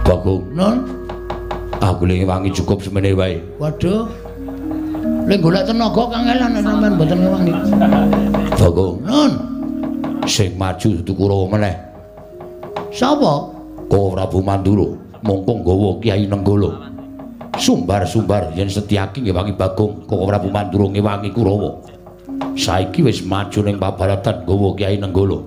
Bagong. Nun. Aku lagi wangi cukup semene wae. Waduh. Lek golek tenaga kangelan sampean mboten ngewangi. Bagong. Nun. Sing maju dudu Kurawa meneh. Sapa? Kowe Prabu Mandura mongko nggawa Kyai Nenggala. Sumbar-sumbar yen Setyaki ngewangi Bagong, Kowe Prabu Mandura ngewangi Kurawa. Saiki wis maju ning pabaratan nggawa Kyai Nenggala.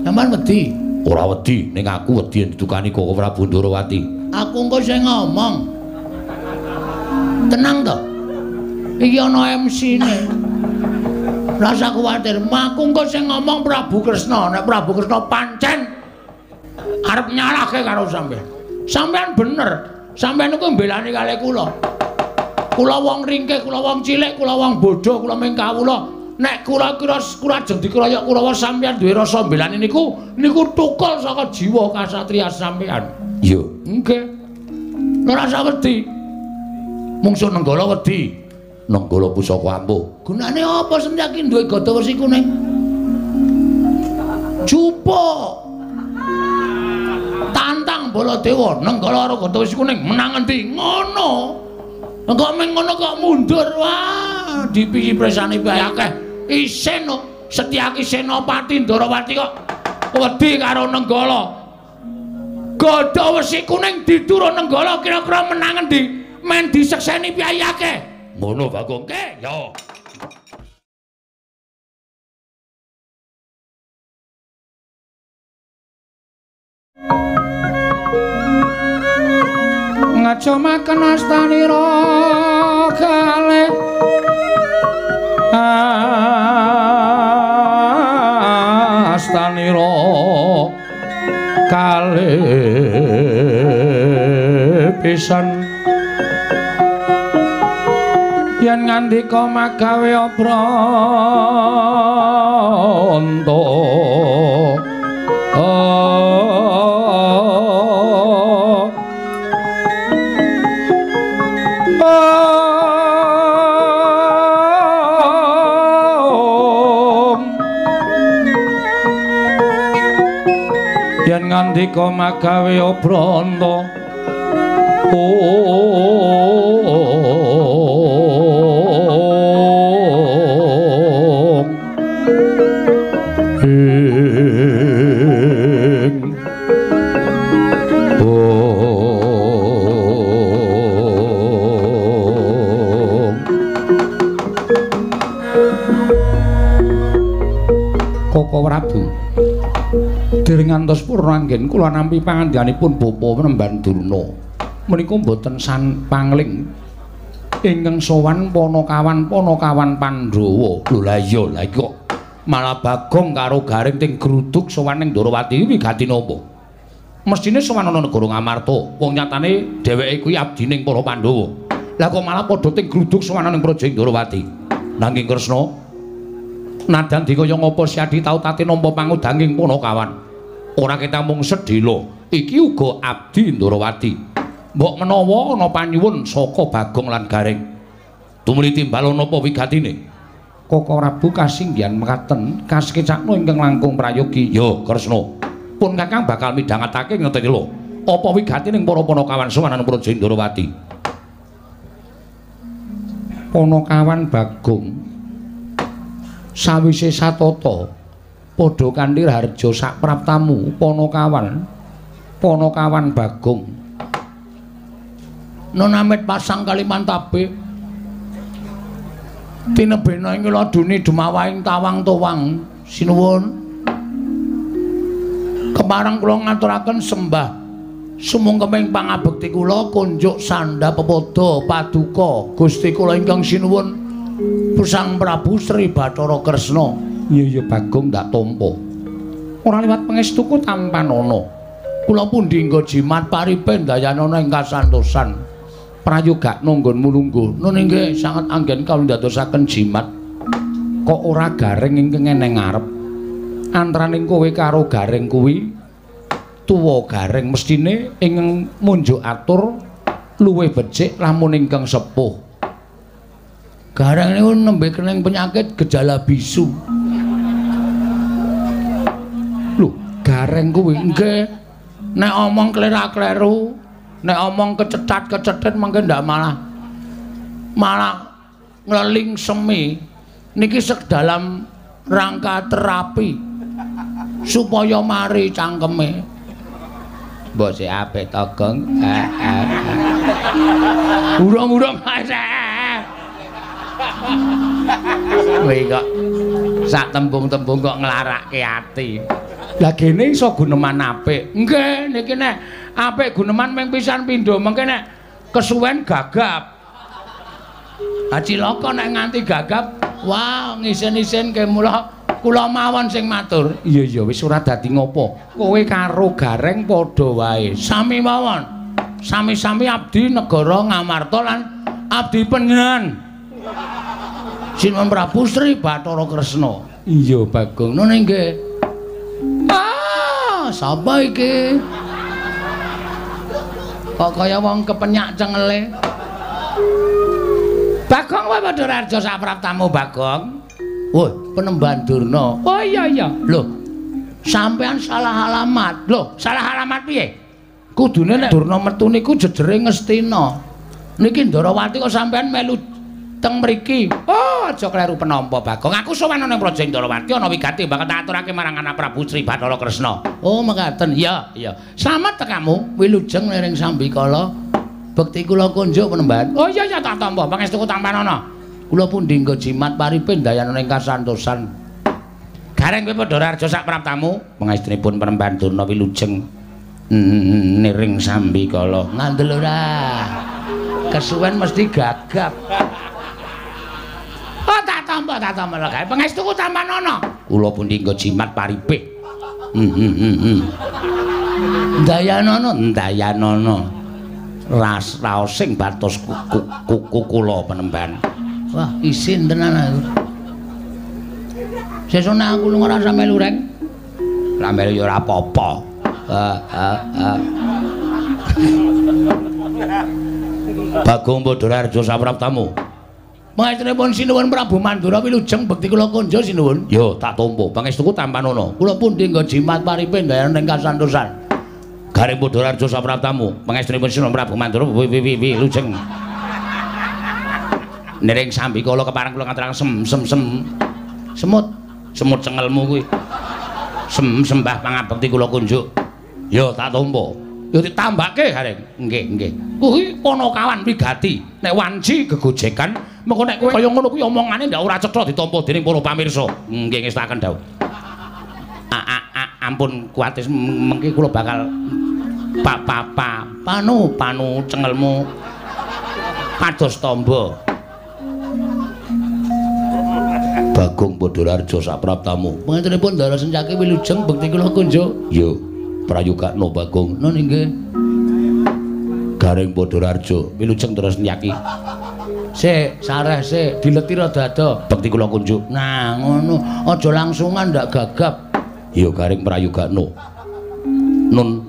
Sampeyan wedi? Ora wedi, ning aku wedi yen didukani Kowe Prabu Ndarawati. Aku engko sing ngomong. Tenang to. Iki ana MC-ne. Rasa kuwatir, aku engko sing ngomong Prabu Kresna. Nek Prabu Kresna pancen arep nyalahke karo sampean. Sampean bener. Sampean iku mbelani kalih kula. Kula wong ringkih, kula wong cilik, kula wong bodho, kula ming kawula. Nek kula ajeng dikeroyok Kurawa sampean duwe rasa mbelani niku tukul saka jiwa kasatriyan sampean. Iya. Nggih. Ora usah wedi. Mungsuh Nenggala wedi. Nenggala pusaka ampuh. Gunane apa Setyaki duwe gada wesi kuning? Jupuk. Tantang Baladewa, Nenggala karo gada wesi kuning menang endi? Ngono. Engko meng ngono kok mundur. Wah, dipisi presane bae akeh. Isin Setyaki Senopati Ndarawati kok wedi karo Nenggala. Gada wesi kuning diturun Nenggala kira-kira menang endi? Men disekseni piyai akeh. Ngono Bagong ke? Ya. Ngacomaken astanira kalih astanira kalih pisan yen ngandika magawe Pranta yen ngandika magawe Pranta Koko Prabu dereng ngantos purna anggen kula nampi pangandhanipun Bapa Penemban Durna menika boten san pangling ingkang sowan Panakawan Pandhawa. Lho la iya, la iki kok malah Bagong karo Garing ting gruduk sowan ning Ndarawati iki wigati napa? Mestine sowan ana negara Ngamarta. Wong nyatane dheweke kuwi abdining para Pandhawa. Lah kok malah padha ting gruduk sowan ning Praja Ndarawati. Nanging Kresna nadan dikaya ngapa si Adi tau tate nampa pangudanging Panakawan. Ora ketak mung sedhela, iki uga abdi Ndarawati. Mbok menawa ana panyuwun saka Bagong lan Garing. Tumuli timbal napa wigatine? Koko Prabu kasinggihan mekaten kasekecakna ingkang langkung prayogi. Ya, Kresna. Pun Kakang bakal midhangetake ngeten lho. Apa wigatining para Panakawan sowan Praja Ndarawati? Panakawan Bagong sawise satata padha kanthi harja sak praptamu Panakawan Bagong Nonamit pasang Kalimantabe tinebena ing ladune Demawaing Tawang Towang sinuwun kemareng kula ngaturaken sembah sumungkeming pangabekti kula kunjuk sandha pepodo paduka Gusti kula ingkang sinuwun Pusang Prabu Sri Bathara Kresna. Iya Bagong ndak tampa. Ora liwat pangestuku tampan ana. Kula pundi nggo jimat paripen dayanana ing kasantosan. Prayogakna nggonmu lungguh. Nun inggih sanget anggen kawula ndadosaken jimat. Kok ora Garing ingkang eneng ngarep. Antaraning kowe karo Garing kuwi tuwa Garing mestine ingkang munjuk atur luwih becik lamun ingkang sepuh. Garing niku nembe keneng penyakit gejala bisu. Lho, Garing kuwi nggih Nek omong klera-kleru, nek omong kecetat-kecetit mengke ndak malah ngleling semi. Niki dalam rangka terapi supaya mari cangkeme. Mbok sik apik to, Gong. Urung-urung ae. Kowe kok sak tembung-tembung kok nglarakke ati. Lah gene iso guneman apik. Nggih, niki nek apik guneman ming pisan pindho, mengke nek kesuwen gagap. Cilaka nek nganti gagap, wah ngisen-isen ke mula kula mawon sing matur. Iya wis ora dadi ngopo. Kowe karo Gareng padha wae. Sami mawon. Sami-sami abdi negara Ngamarta lan abdi panjenengan. Sinuwun Prabu Sri Bathara Kresna. Iya Bagong. Nune nggih. Sapa iki? Kok kaya wong kepenyak cengele. Bagong wae padha raja sapraptamu Bagong. Woi, Penemban Durna. Oh iya. Loh, sampean salah alamat. Loh, salah alamat piye? Kudune nek Durna metu niku jejere Ngastina. Niki Ndarawati kok sampean melu teng mriki. Oh, aja kleru penampa Bagong. Aku sowan nang Praja Ndarawati ana wigati bakal tak aturake marang anak Prabu Sri Bathara Kresna. Oh, mekaten. Iya. Slamet tekamu wilujeng lering Sambikala. Bekti kula kunjuk Penemban. Oh iya tak tampa pangestuku tampanana. Kula pun dinggo jimat paripin dayanana ing kasantosan. Gareng kowe padha raja sak praptamu, pangestunipun Penemban Durna wilujeng niring Sambikala. Ngandel ora. Kesuwen mesti gagap. Oh tak tampa gawe pangestuku tampanana. Kula pun dinggo jimat paripin. Dayanana. Raos sing batos kuku kula Penemban. Wah, isin tenan aku. Sesone aku lunga rasa melu reng. Lah melu ya ora apa-apa. Bagong Padhararja sapraptamu. Pangestunipun Sinuwun Prabu Mandura wilujeng bekti kula konja Sinuwun. Yo tak tampa pangestuku tampanana. Kula pun dinggo jimat paripin dayanana ing kasantosan. Gareng Padhararja sapraptamu. Pangestunipun Sinuwun Prabu Mandura wilujeng niring Sambikala kepareng kula ngaturaken semut cengelmu kuwi sembah pangabekti kula kunjuk. Ya tak tampa. Ya ditambake Gareng. Nggih. Kuwi Panakawan wigati nek wanci gegojekan mengko nek kowe kaya ngono kuwi omongane ndak ora cetha ditampa dening para pamirsa. Nggih ngestaken dawuh. Ampun kuwatis mengki kula bakal panu cengelmu pados tamba. Bagong Padhararja sapraptamu. Panjenenganipun Ndara Sencaki wilujeng bekti kula kunjuk. Yo, prayogakna Bagong. Nun nggih. Gareng Padhararja wilujeng Ndara Sencaki. Sik, sareh sik, dileti rada-rada bekti kula kunjuk. Nah, ngono. Aja langsungan ndak gagap. Yo Gareng prayogakna. Nun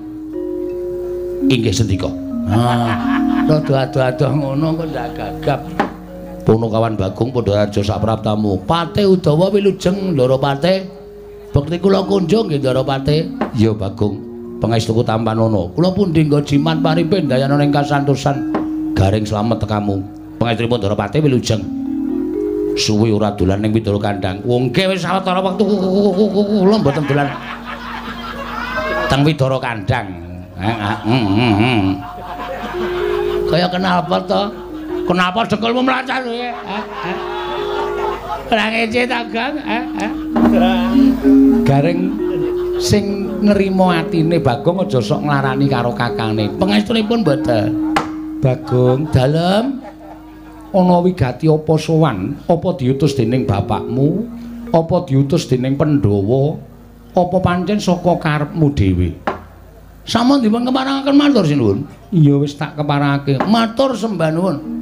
inggih sendika. Rada ado-ado ngono kok ndak gagap. Panakawan Bagong Padhararja sapraptamu. Pate Udawa wilujeng Ndarawati. Bekti kula kunjung nggih Ndarawati. Ya Bagong, pangestuku tampanana. Kula pun dinggo jimat paripin dayanana ing kasantosan. Gareng slamet tekamu. Pangestunipun Ndarawati wilujeng. Suwi ora dolan ning Widara Kandhang. Wong ke wis sawetara wektu kula mboten dolan teng Widara Kandhang. Kaya kenal apa to? Kenapa dengkulmu melacar ya? Ora ngece ta, Gang? Gareng sing nrimo atine Bagong aja sok nglarani karo kakane. Pangestunipun mboten. Bagong, dalem ana wigati apa sowan? Apa diutus dening bapakmu? Apa diutus dening Pandhawa? Apa pancen saka karepmu dhewe? Sampun dipun keparangaken matur sinuwun. Iya wis tak keparangake. Matur sembah nuwun.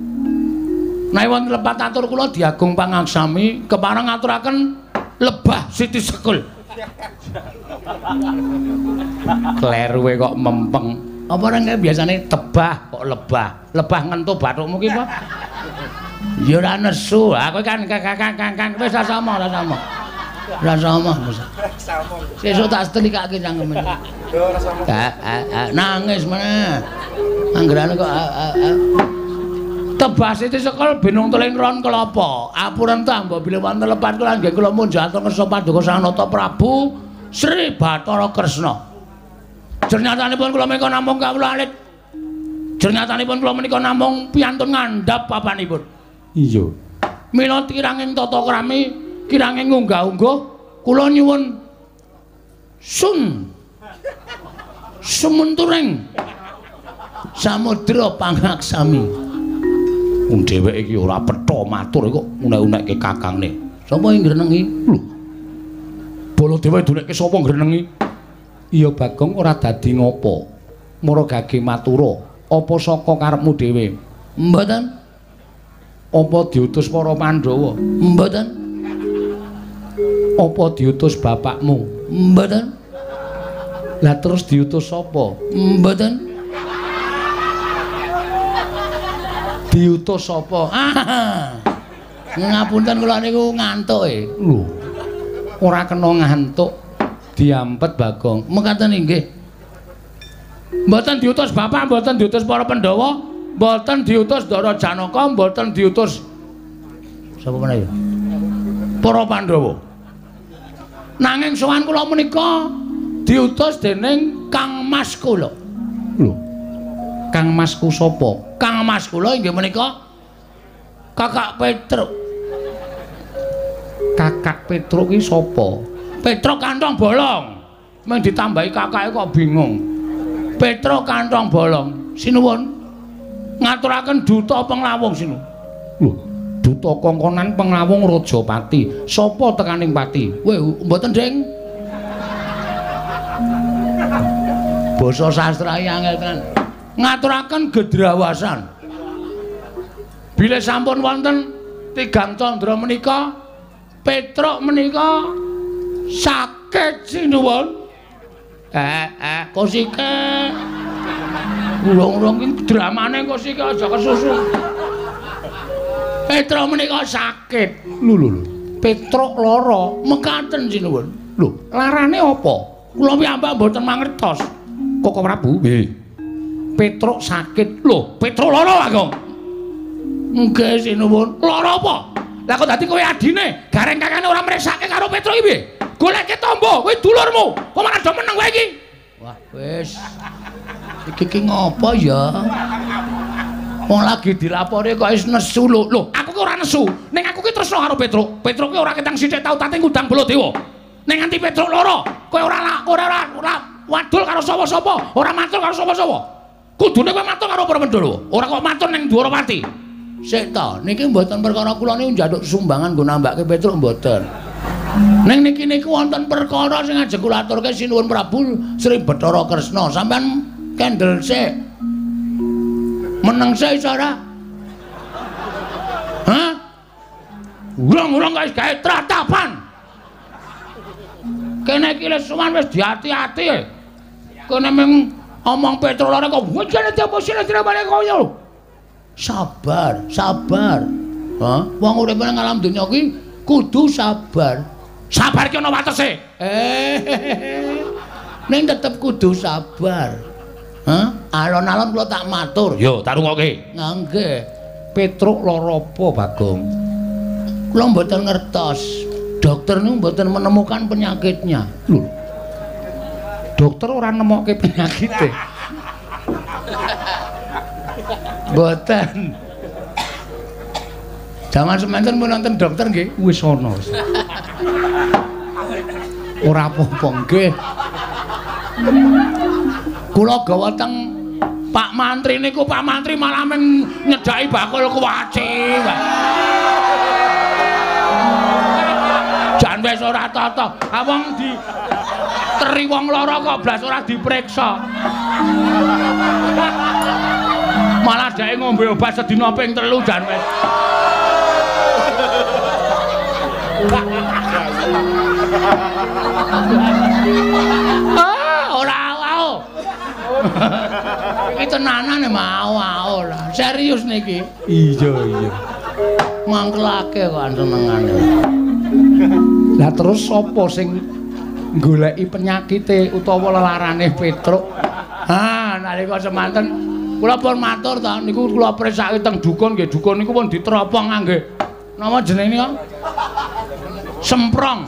Nek wonten lepat atur kula Diagung Pangaksami kepareng ngaturaken lebah Siti Sekul. Kleruwe kok mempeng. Apa ora biasane tebah kok lebah. Lebah ngentu bathukmu ki apa? Ya ora nesu. Aku kan wis sama. Rasa omong. Sesuk tak setelikake cangkeme. Nangis meneh. Anggerane kok tebas itu sekol binung teling ron kelapa. Apuran tambah bila wonten lepat kula nggih kula munjat kersa paduka Sang Nata Prabu Sri Bathara Kresna. Jernyatanipun kula menika namung kawula alit. Jernyatanipun kula menika namung piantun ngandhap papanipun. Iya. Mila kiranging tata krami, kiranging unggah-ungguh kula nyuwun sumunturing samudra pangaksami. Wong dheweke iki ora petha matur kok unek-unekke kakangne. Sapa sing ngrenengi? Lho. Baladewa dunekke sapa ngrenengi? Iya Bagong ora dadi ngopo. Mara gage matura, apa saka karepmu dhewe? Mboten. Apa diutus para Pandhawa? Mboten. Apa diutus bapakmu? Mboten. Lah terus diutus sapa? Mboten. Diutus sapa? Ngapunten kula niku ngantuk e. Lho. Ora kena ngantuk. Diampet Bagong. Mekaten inggih. Mboten diutus bapak, mboten diutus para Pandhawa, mboten diutus Ndara Janaka, mboten diutus sapa meneh ya? Para Pandhawa. Nanging sowan kula menika diutus dening Kang Mas kula. Lho. Kang Masku sapa? Kang Mas kula inggih menika Kakak Petruk. Kakak Petruk iki sapa? Petruk kantong bolong. Mung ditambahi kakake kok bingung. Petruk kantong bolong. Sinuwun ngaturaken duta penglawung sinuwun. Lho, duta kongkonan penglawung Rajapati. Sapa tekaning pati? Weh, mboten, Ding. Basa sastra angel tenan. Ngaturaken gedrawasan. Bilih sampun wonten tigang candra menika, Petruk menika sakit sinuwun. Kosike. Urung-urung iki dramane kosike aja kesusu. Petruk menika sakit. Lho. Petruk lara, mekaten sinuwun. Lho, larane apa? Kula piyambak mboten mangertos. Koko Prabu. Nggih. Petruk sakit. Lho, Petruk lara, Bagong. Nggih, sinuwun. Lara apa? Lah kok dadi kowe adine, gareng kakane ora mresake karo Petruk iki piye? Goleke tombo, kowe dulurmu. Kok malah do meneng kowe iki? Wah, wis. Iki ngopo ya? Wong lagi dilapori kok wis nesu lho. Lho, aku ki ora nesu. Ning aku ki tresna karo Petruk. Petruk ki ora ketang sithik tau tate ngundang Baladewa. Ning nganti Petruk lara, kowe ora wadul karo sapa-sapa, ora matur karo sapa-sapa. Kudune kowe matur karo para Pandhawa. Ora kok matur ning Dwarawati. Sik ta, niki mboten perkara kula niku njaluk sumbangan nggo nambahke Petruk mboten. Ning niki niku wonten perkara sing ajeng kula aturke sinuwun Prabu Sri Bathara Kresna. Sampeyan kendel sik. Meneng sik cara. Hah? Urung-urung guys gawe tratapan. Kene iki wis suwan wis diati-ati. Kene mung omong Petruk lara kok wajane diaposine dirabane kaya. Sabar, sabar. Hah? Wong urip nang alam donya iki kudu sabar. Sabar ki ana watese. Ning tetep kudu sabar. Hah? Alon-alon kula tak matur. Yo, tak rungokke. Nggih. Petruk lara apa, Bagong? Kula mboten ngertos. Dokter niku mboten menemukan penyakitnya. Lho. Dokter ora nemokke penyakite. Mboten. Jaman semanten pun nonton dokter nggih wis ana. Ora apa-apa nggih. Kula gawa teng Pak Mantri niku, Pak Mantri malah men nyedaki bakul kuwaci. Jan wis ora tata. Awong di teri wong lara kok blas ora dipriksa. Malah dhek ngombe obat sedina ping 3 jan wis. Ora wae. Iki tenanan mau lah. Serius niki. Iya. Mangkelake kok senengane. Lah terus sapa sing goleki penyakite utawa lelarane Petruk? Nalika semanten kula pun matur ta niku kula presake teng dukun nggih dukun niku pun diteropong ngangge napa jenenge nika? Semprong.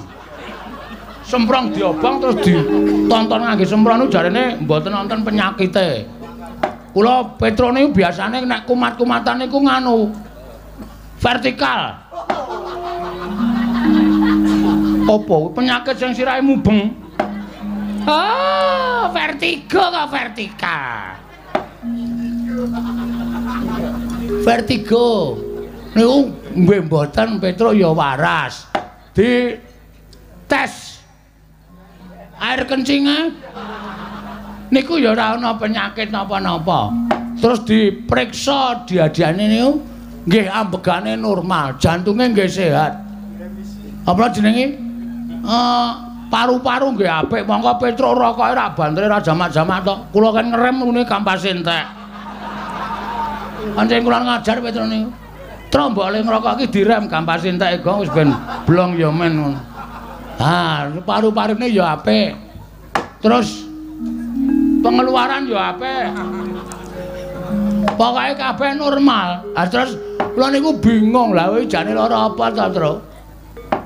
Semprong diobong terus ditonton ngangge semprong niku jarene mboten wonten penyakite. Kula Petruk niku biasane nek kumat-kumatan niku nganu vertikal. Apa penyakit sing sirahe mubeng? Vertigo kok vertikal. Vertigo. Niku nggih mboten Petruk ya waras. Di tes air kencinge niku ya ora ana penyakit napa-napa. Terus diperiksa diadiane niku nggih ambegane normal, jantunge nggih sehat. Apa jenenge? Paru-paru nggih apik, monggo Petruk rokoke ra bantre ra jamak-jamak to. Kula kan ngerem ngene kampas entek. Pancen kula ngajar Petruk niku. Trombole ngrokok iki direm kampas entek gong wis ben blong ya men ngono. Paru-parune ya apik. Terus pengeluaran ya apik. Pokoke kabeh normal. Terus kula niku bingung lha kowe jane lara apa to, Tru?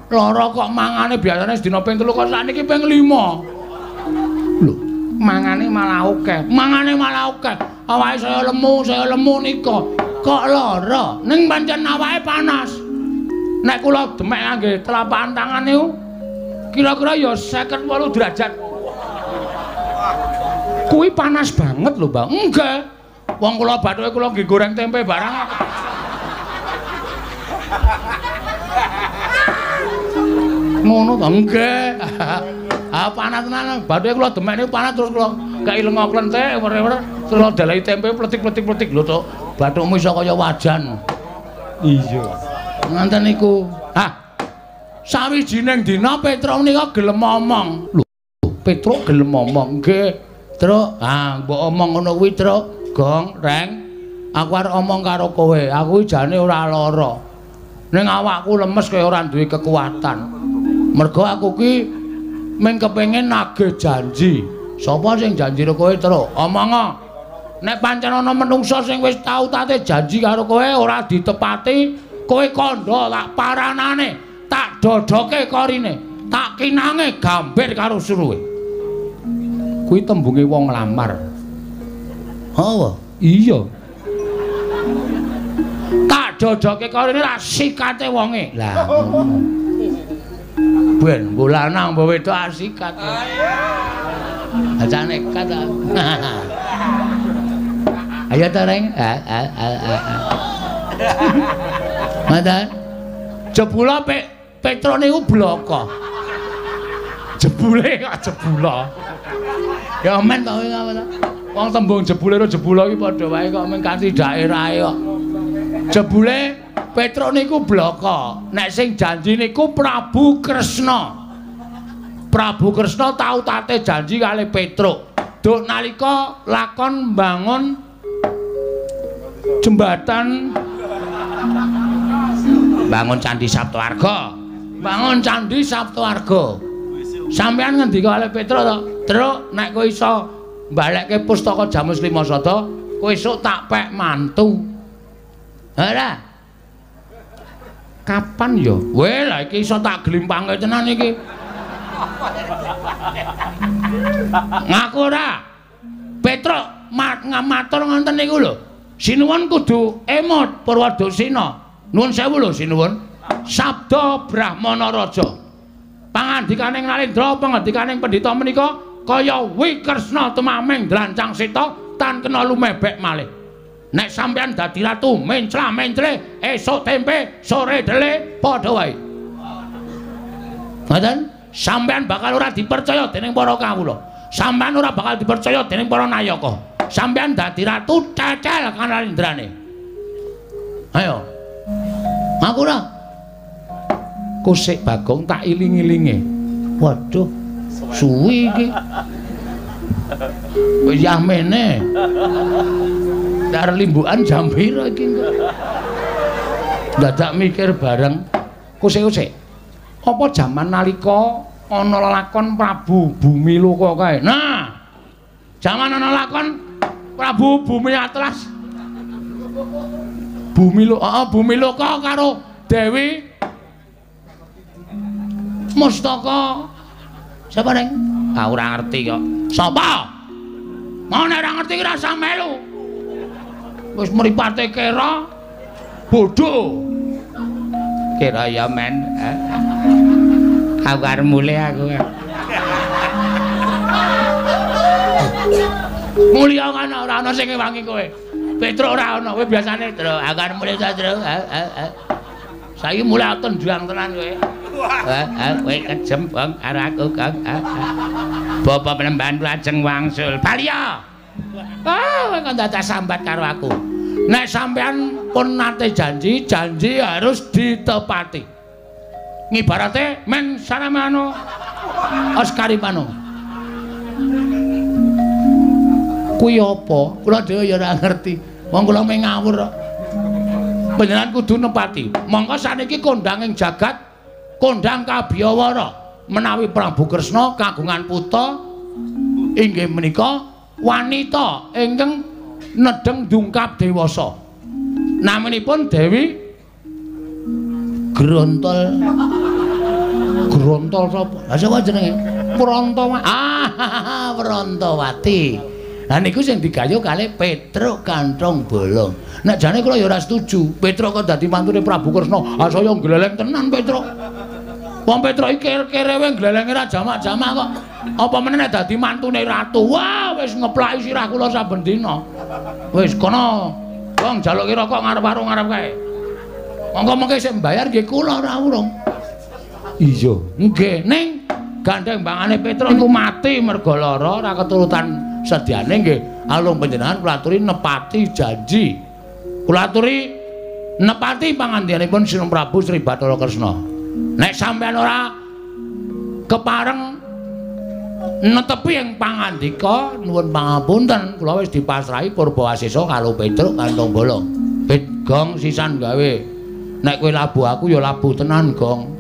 Lara kok mangane biasane sedina ping 3 kok sakniki ping 5. Lho, mangane malah akeh. Mangane malah akeh. Awake saya lemu nika. Kok lara? Ning pancen awake panas. Nek kula demek ngangge telapak tangan niku kira-kira ya 58 derajat. Kuwi panas banget lho, Bang. Enggak. Wong kula bathuke kula nggih goreng tempe barang. Ngono to nggih. Panas tenan. Bathuke kula demek niku panas terus kula kaileng klenthek wer-wer terus kula dalahi tempe pletik-pletik lho to. Bathukmu iso kaya wajan. Iya. Nganten niku. Sawijining dina Petruk nika gelem omong. Lho, Petruk gelem omong nggih. Truk, mbok omong ngono kuwi, Truk. Gong, Reng. Aku arep omong karo kowe. Aku jane ora lara. Ning awakku lemes kaya ora duwe kekuatan. Mergo aku ki mung kepengin nagih janji. Sapa sing janji karo kowe, Truk? Omong. Nek pancen ana menungsa sing wis tau tate janji karo kowe ora ditepati, kowe kandha tak paranane, tak dodoke korine, tak kinange gambir karo suruhe. Kuwi tembunge wong lamar. Apa? Iya. Tak dodoke korine tak sikate wonge. Lah ngono. Ben mbok lanang mbok wedok sikat. Aja nekat. Ayo ta Reng. Mantan. Jebula Petruk niku bloko. Jebule kok jebula. Ya men to kowe ta. Wong tembung jebule karo jebula iki padha wae kok men kanthi daerahe kok. Jebule Petruk niku bloko. Nek sing janji niku Prabu Kresna. Prabu Kresna tau tate janji kali Petruk. Duk nalika lakon mbangun jembatan bangun Candi Saptawarga. Bangun Candi Saptawarga. Sampeyan ngendika kali Petruk to, Truk, nek kowe iso mbalekke pustaka Jamus Limasada, kowe esuk tak pek mantu. Ora. Kapan ya? Weh, lah iki iso tak glimpange tenan iki. Ngaku ora. Petruk matur ngoten niku lho. Sinuwun kudu emot Purwadasina. Nuwun sewu lho sinuwun. Sabda Brahmana Raja. Pangandikaning Nalendra, pangandikaning pendhita menika kaya Wikresna tumaming Drancang Seta tan kena lumebek malih. Nek sampeyan dadi ratu menclah-mencle esuk tempe sore dele padha wae. Ngoten? Sampeyan bakal ora dipercaya dening para kawula. Sampeyan ora bakal dipercaya dening para nayaka. Sampeyan dadi ratu cecel kanalendrane. Ayo. Aku ora. Kusik Bagong tak iling-ilinge. Waduh, suwi iki. Wis yamene. Dar limbukan jam pira iki? Dadak mikir bareng. Kusik-kusik. Apa jaman nalika ana lakon Prabu Bumi Loka kae. Nah, jaman ana lakon Prabu Bumi Atlas. Bumi Loka karo Dewi Mustaka. Sapa ning? Ah ora ngerti kok. Sapa? Mau nek ora ngerti ora usah melu. Wis mripate kira bodho. Kira ya men. Aku arep mulih aku. Mulya kan ora ana sing ngewangi kowe. Petruk ora ana, kowe biasane Tru. Aku arep mulih ta Tru. Saiki mulih tendang tenan kowe. Kowe kejem bang karo aku Kang. Bapak penemban lajeng wangsul. Balya. Kowe kok dadak sambat karo aku. Nek sampean pun nate janji harus ditepati. Ngibarate men saramano Oscaripano. Kuwi apa? Kula dhewe ya ora ngerti. Wong kula meh ngawur kok. Panjenengan kudu nepati. Monggo saniki kondhang ing jagat, kondhang Kabiyawara menawi Prabu Kresna kagungan putra inggih menika wanita ingkang nedeng dungkap dewasa. Namanipun Dewi Grontol. Grontol sapa? Lah sapa jenenge? Prantawati. Prantawati. Lah niku sing digayuh kalih Petruk Kanthong Bolong. Nek jane kula ya ora setuju. Petruk kok dadi mantune Prabu Kresna. Ah saya gleleng tenan Petruk. Wong Petruk iki kerewe glelenge ra jamak-jamak kok. Apa meneh nek dadi mantune ratu. Wah, wis ngeplaki sirah kula saben dina. Wis kono. Wong jaluke rokok ngarep warung ngarep kae. Monggo-monggo sing mbayar nggih kula ora urung. Iya, nggih. Ning gandeng bangane Petruk iku mati merga lara ora keturutan sediane nggih. Alung panjenengan kula aturi nepati janji. Kula aturi nepati pangandikanipun Sinung Prabu Sri Bathara Kresna. Nek sampeyan ora kepareng netepi ing pangandika nuwun pangapunten kula wis dipasrahi Purbawasesa karo Petruk Kanthong Bolong. Gong sisan gawe. Nek kowe labuh aku ya labuh tenan, Gong.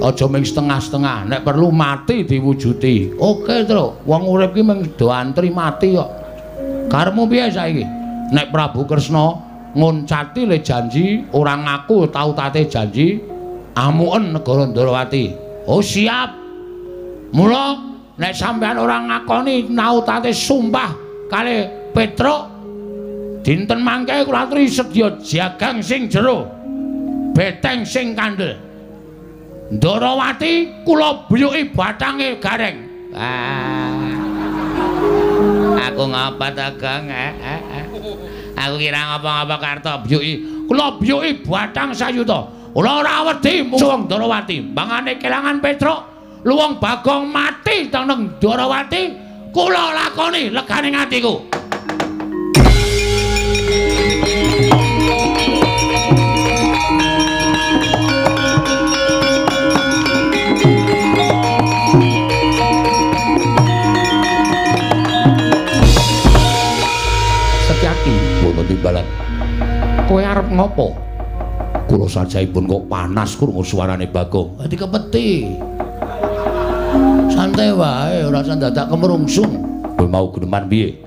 Aja ming setengah-setengah. Nek perlu mati diwujuti. Oke, Tru. Wong urip ki mung do antri mati kok. Karepmu piye saiki? Nek Prabu Kresna ngoncati le janji, ora ngaku tau tate janji, amuken negara Ndarawati. Oh, siap. Mula nek sampean ora ngakoni nautate sumpah kalih Petruk, dinten mangke kula aturi sedya jagang sing jero. Beteng sing kandel. Ndarawati kula buyuki bathange gareng. Aku ngapa ta, Gang? Aku kira ngapa-ngapa karta buyuki. Kula buyuki bathang sayuta. Kula ora wedi musuh Ndarawati. Bangane kelangan Petruk, luwung Bagong mati teneng Ndarawati, kula lakoni leganing atiku. Timbalan. Kowe arep ngopo? Kula sajaipun kok panas krungu suarane Bagong. Dadi kepeti. Santai wae, ora usah dadak kemrungsung. Kowe mau guneman piye?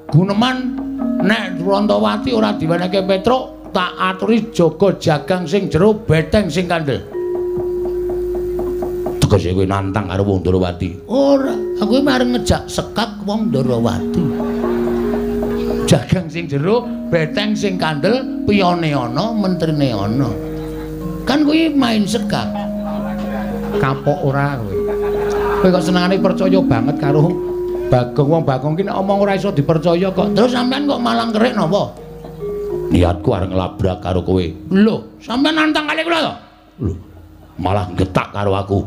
Guneman nek Prantawati ora diwenehke Petruk, tak aturi jaga jagang sing jero beteng sing kandel. Tegese kowe nantang karo wong Ndarawati. Ora, aku mareng ngejak sekak wong Ndarawati. Jagang sing jero, beteng sing kandel, piyone ana, mentrine ana. Kan kuwi main sekak. Kapok ora kowe. Kowe kok senengane percaya banget karo Bagong. Wong Bagong ki nek omong ora iso dipercaya kok. Terus sampean kok malang kerik napa? Niatku arep nglabrak karo kowe. Lho, sampean nantang kali kula to? Lho, malah getak karo aku.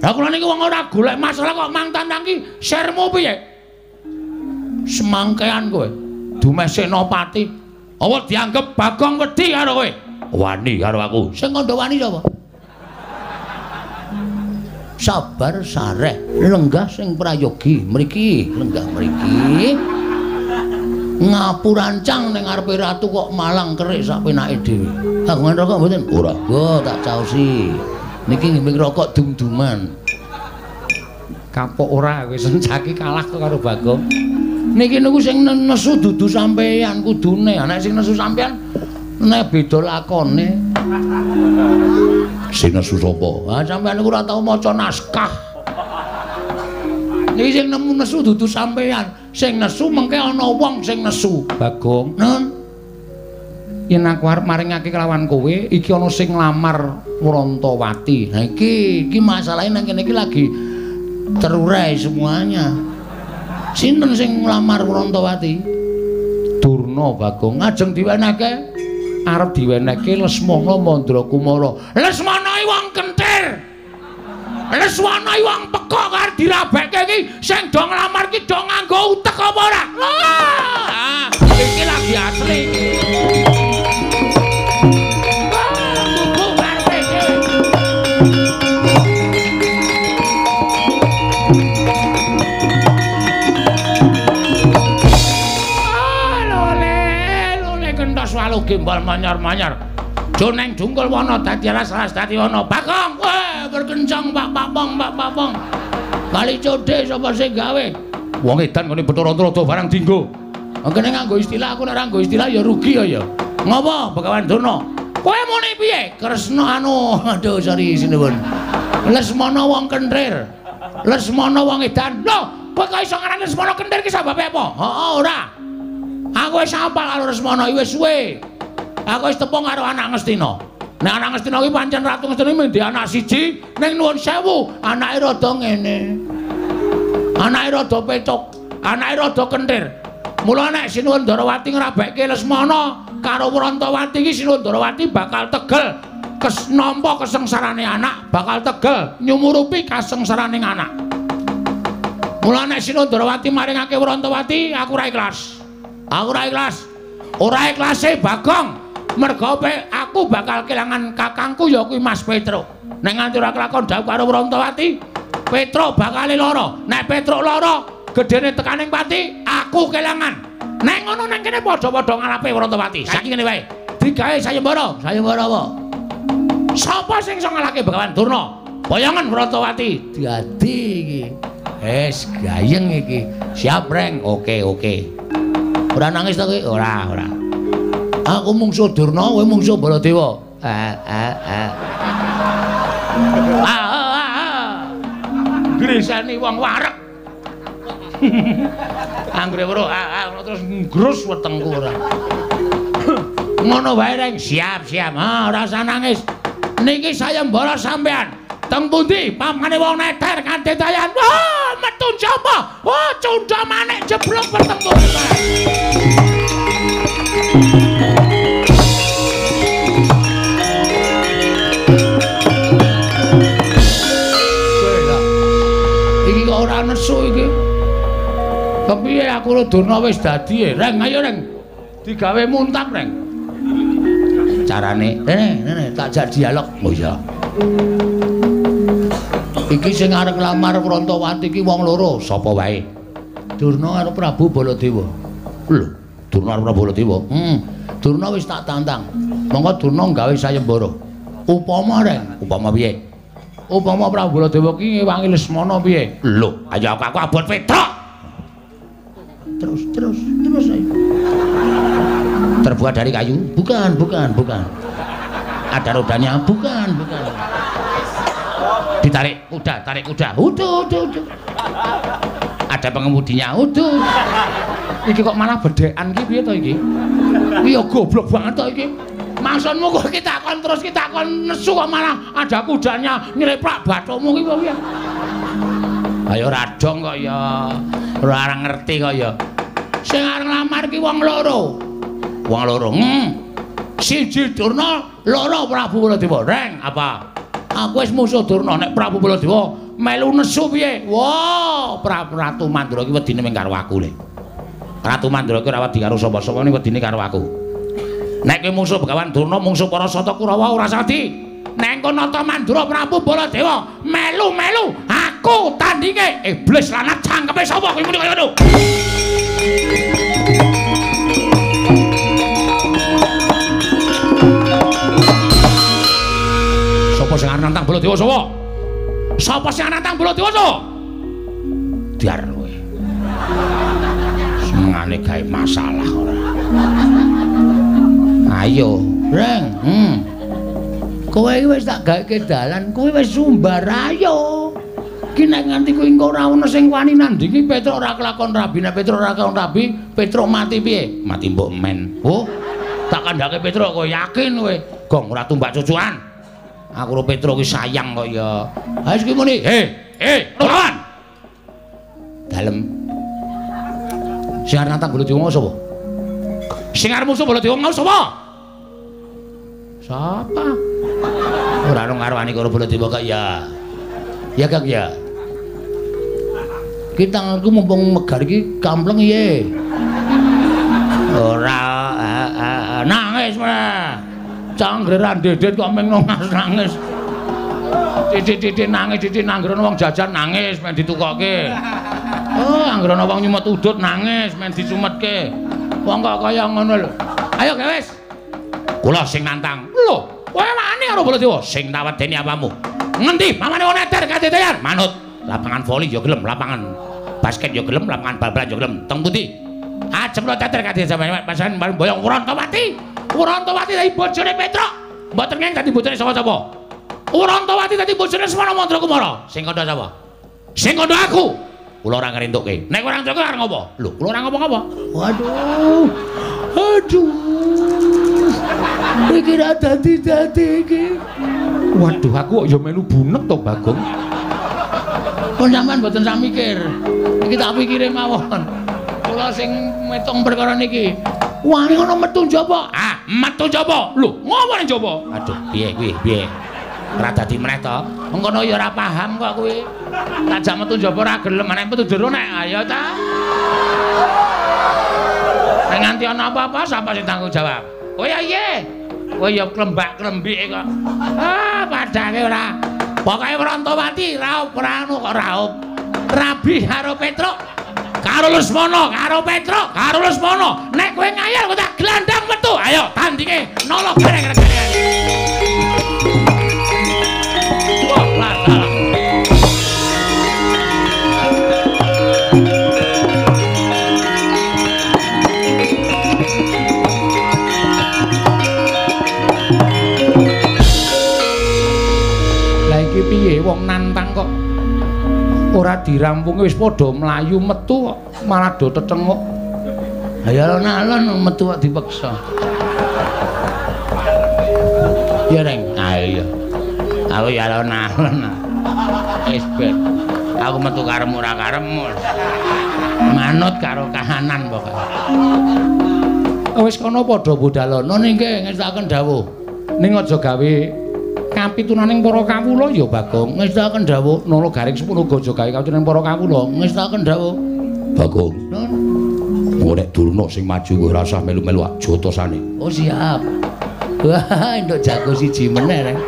Lah kula niki wong ora golek masalah kok mang tandangki sermu piye? Semangkean kowe. Dumeh Senopati. Apa dianggep Bagong wedi karo kowe? Wani karo aku. Sing kandha wani sapa? Sabar sareh, lenggah sing prayogi. Mriki, lenggah mriki. Ngapurancang ning ngarepe ratu kok malang kerik sak penake dhewe. Kagungan rokok mboten? Ora. Go tak caosi. Niki nggih rokok dum-duman. Kapok ora wis sencaki kalah karo Bagong. Niki niku sing nesu dudu sampeyan kudune. Nek sing nesu sampeyan nek beda lakone. Sing nesu sapa? Ah sampeyan niku ora tau maca naskah. Niki sing nemu nesu dudu sampeyan. Sing nesu mengke ana wong sing nesu. Bagong. Nun. Yen aku arep maringake kelawan kowe, iki ana sing nglamar Wrantawati. Nah iki masalahe nang kene iki lagi terurai semuanya. Sinten sing nglamar Wrantawati? Durna Bagong. Ajeng diwenehke Arep diwenehke Lesmana Mandrakumara. Lesmana iki wong kentir. Lesmana iki wong peka karo dirabekke iki sing do nglamar iki do nganggo utek apa ora? Iki lagi asli. Walu gimbal manyar-manyar. Joneng dungkul wana dadi alas-alas dadi wana. Bagong, weh berkencang Pak Papong. Kali codhe sapa sing gawe? Wong edan ngene Bathara Antarada barang dinggo. Kene nganggo istilah aku nek ora nganggo istilah ya rugi ya. Ngopo Begawan Durna? Kowe muni piye? Kresna aduh sorry sinuwun. Lesmana wong kentir. Lesmana wong edan. Lho, kowe kok iso ngarani Lesmana kentir ki sababe apa? Heeh, ora. Aku wis apal karo Lesmana wis suwe. Aku wis tepung karo anak Ngastina. Nek anak Ngastina kuwi pancen Ratu Ngastina mung duwe anak siji, ning nuwun sewu, anake rada ngene. Anake rada petuk, anake rada kentir. Mula nek Sinuwun Darawati ngrabekke Lesmana karo Wrantawati iki Sinuwun Darawati bakal tegel nampa kesengsarane anak, bakal tegel nyumurupi kasengsaraning anak. Mula nek Sinuwun Darawati maringake Wrantawati, aku ora ikhlas. Aku ora ikhlas. Ora ikhlase Bagong. Merga aku bakal kelangan kakangku ya kuwi Mas Petro. Nek nganti ora kelakon dawuh karo Wrantawati, Petro bakal lara. Nek Petro lara, gedene tekaning pati, aku kelangan. Nek ngono nang kene padha-padha ngalape Wrantawati. Saiki ngene wae. Digawe sayembara. Sayembara apa? Sapa sing iso ngalahke Begawan Durna? Bayangan Wrantawati. Dadi iki. Wis gayeng iki. Siap, Reng. Oke. Ora nangis ta kowe? Ora. Aku mungsuh Durna, kowe mungsuh Baladewa. Gresani wong wareg. Anggere weruh terus ngrus wetengku ora. Ngono wae Reng, siap. Ora usah nangis. Niki sayembara sampean. Teng pundi pamane wong neter kanthi dayan. Wah, metu jaba. Wah, cundha manik jeblok pertembung. Iki kok ora nesu iki. Kepiye aku Durna wis dadi, Reng, ayo Reng. Digawe muntap, Reng. Carane, Rene, tak jak dialog. Oh iya. Iki sing arep nglamar Wrantawati iki wong loro, sapa wae? Durna karo Prabu Baladewa. Lho, Durna karo Prabu Baladewa. Durna wis tak tantang. Monggo Durna gawe sayembara. Upama Reng, upama piye? Upama Prabu Baladewa ki ngewangi Lesmana piye? Lho, ayo aku abot Petruk. Terus ayo. Terbuat dari kayu? Bukan. Ada rodanya? Bukan. Ditarik kuda. Udah. Ada pengemudinya. Udah. Iki kok malah bedekan iki piye to iki? Iya goblok banget to iki. Maksudmu kok kita kon nesu kok malah ada kudanya nyleprak bathumu iki piye? Ayo radong kok ya. Ora ngerti kok ya. Sing arep nglamar ki wong loro. Siji Durna, loro Prabu Baladewa. Reng, apa? Aku wis musuh Durna nek Prabu Baladewa melu nesu piye? Wah, Ratu Mandura ki wedine mung karo aku le. Ratu Mandura ki ora wedi karo sapa-sapa ning wedine karo aku. Nek kowe musuh Begawan Durna, musuh para Sata Kurawa ora sadi. Nek kono Nata Mandura Prabu Baladewa melu, aku tandinge iblis lanat cangkepe sapa kowe muni kaya ngono. Sapa sing arep nantang Baladewa? Baladewa sapa? Sapa sing nantang Baladewa sapa? Diar kowe. Semengane gawe masalah ora. Ayo, Reng. Kowe iki wis tak gaweke dalan, kowe wis sumbar ayo. Ki nek nganti kowe engko ora ono sing wani nandingi Petruk ora kelakon rabi, nek Petruk ora kelakon rabi, Petruk mati piye? Mati mbok men. Oh, tak kandhake Petruk kowe yakin kowe. Gong ora tumbak cucukan. Aku karo Petruk ki sayang kok ya. Ha iki muni. Lawan. Dalem. Sing arep nantang Baladewa sapa? Sing arep musuh Baladewa mau sapa? Sapa? Ora ono ngarwani karo Baladewa kok ya. Ya Kang ya. Ki tanganku mumpung megar iki kampleng ye. Ora nangis mah. Canggeran dedet kok meng nangis. Titik-titik nangis, titik nanggrono wong jajan nangis men ditukokke. Oh, anggrono wong nyumet udut nangis men disumetke. Wong kok kaya ngono lho. Ayo wis. Kula sing nantang. Lho, kowe wani karo Baladewa sing tawedeni apamu? Ngendi mamane wong eder kadedayan? Manut. Lapangan voli ya gelem, lapangan basket ya gelem, lapangan bal-balan ya gelem. Teng pundi? Ajeng lo teter kadhe sampeyan pasan boyong Wurantawati. Wurantawati dadi bojone Petruk. Mboten ngeng dadi bojone sapa-sapa. Wurantawati dadi bojone Semana Mandra Kumara. Sing kandha sapa? Sing kandha aku. Kula ora ngrentukke. Nek ora ngrentukke arep ngopo? Lho, kula ora ngopo-ngopo. Waduh. Aduh. Iki ra dadi-dadi iki. Waduh, aku kok ya melu bunek to, Bagong. Kok sampean mboten sak mikir. Iki tak pikire mawon. Kula sing metung perkara niki. Wani ngono metu njaba. Ah, metu njaba. Lho, ngopo ning njaba? Aduh, piye kuwi? Piye? Ora dadi meneh to. Mengkono ya ora paham kok kuwi. Tajak metu njaba ora gelem, nek metu jero nek ayo ta. Nek nganti ana apa-apa sapa sing tanggung jawab? Oh ya iye. Oh ya klembak-klembike kok. Ah, padake ora. Pokoke Wurantawati raup ora anu kok raup. Rabi karo Petruk. Karo Lesmana, karo Petruk, karo Lesmana. Nek kowe ngayal kok tak glandang metu. Ayo tandinge nolok gareng-gareng. Wah, latar. Piye wong nantang kok ora dirampung wis padha mlayu metu kok malah do tetenguk. Ha ya alon-alon metu kok dipeksa. Ya Reng, ayo. Aku ya alon-alon. Wis ben. Aku metu karemu ora karemu. Manut karo kahanan pokoke. Wis kono padha budalana ningke ngestaken dawuh. Ning aja gawe kapitunaning para kawula ya Bagong ngestaken dawuh nala garing 10 aja gawe kapitunaning para kawula ngestaken dawuh Bagong nek Durna sing maju kowe ora usah melu-melu jotosane. Oh siap. Wah entuk jago siji meneh Reng.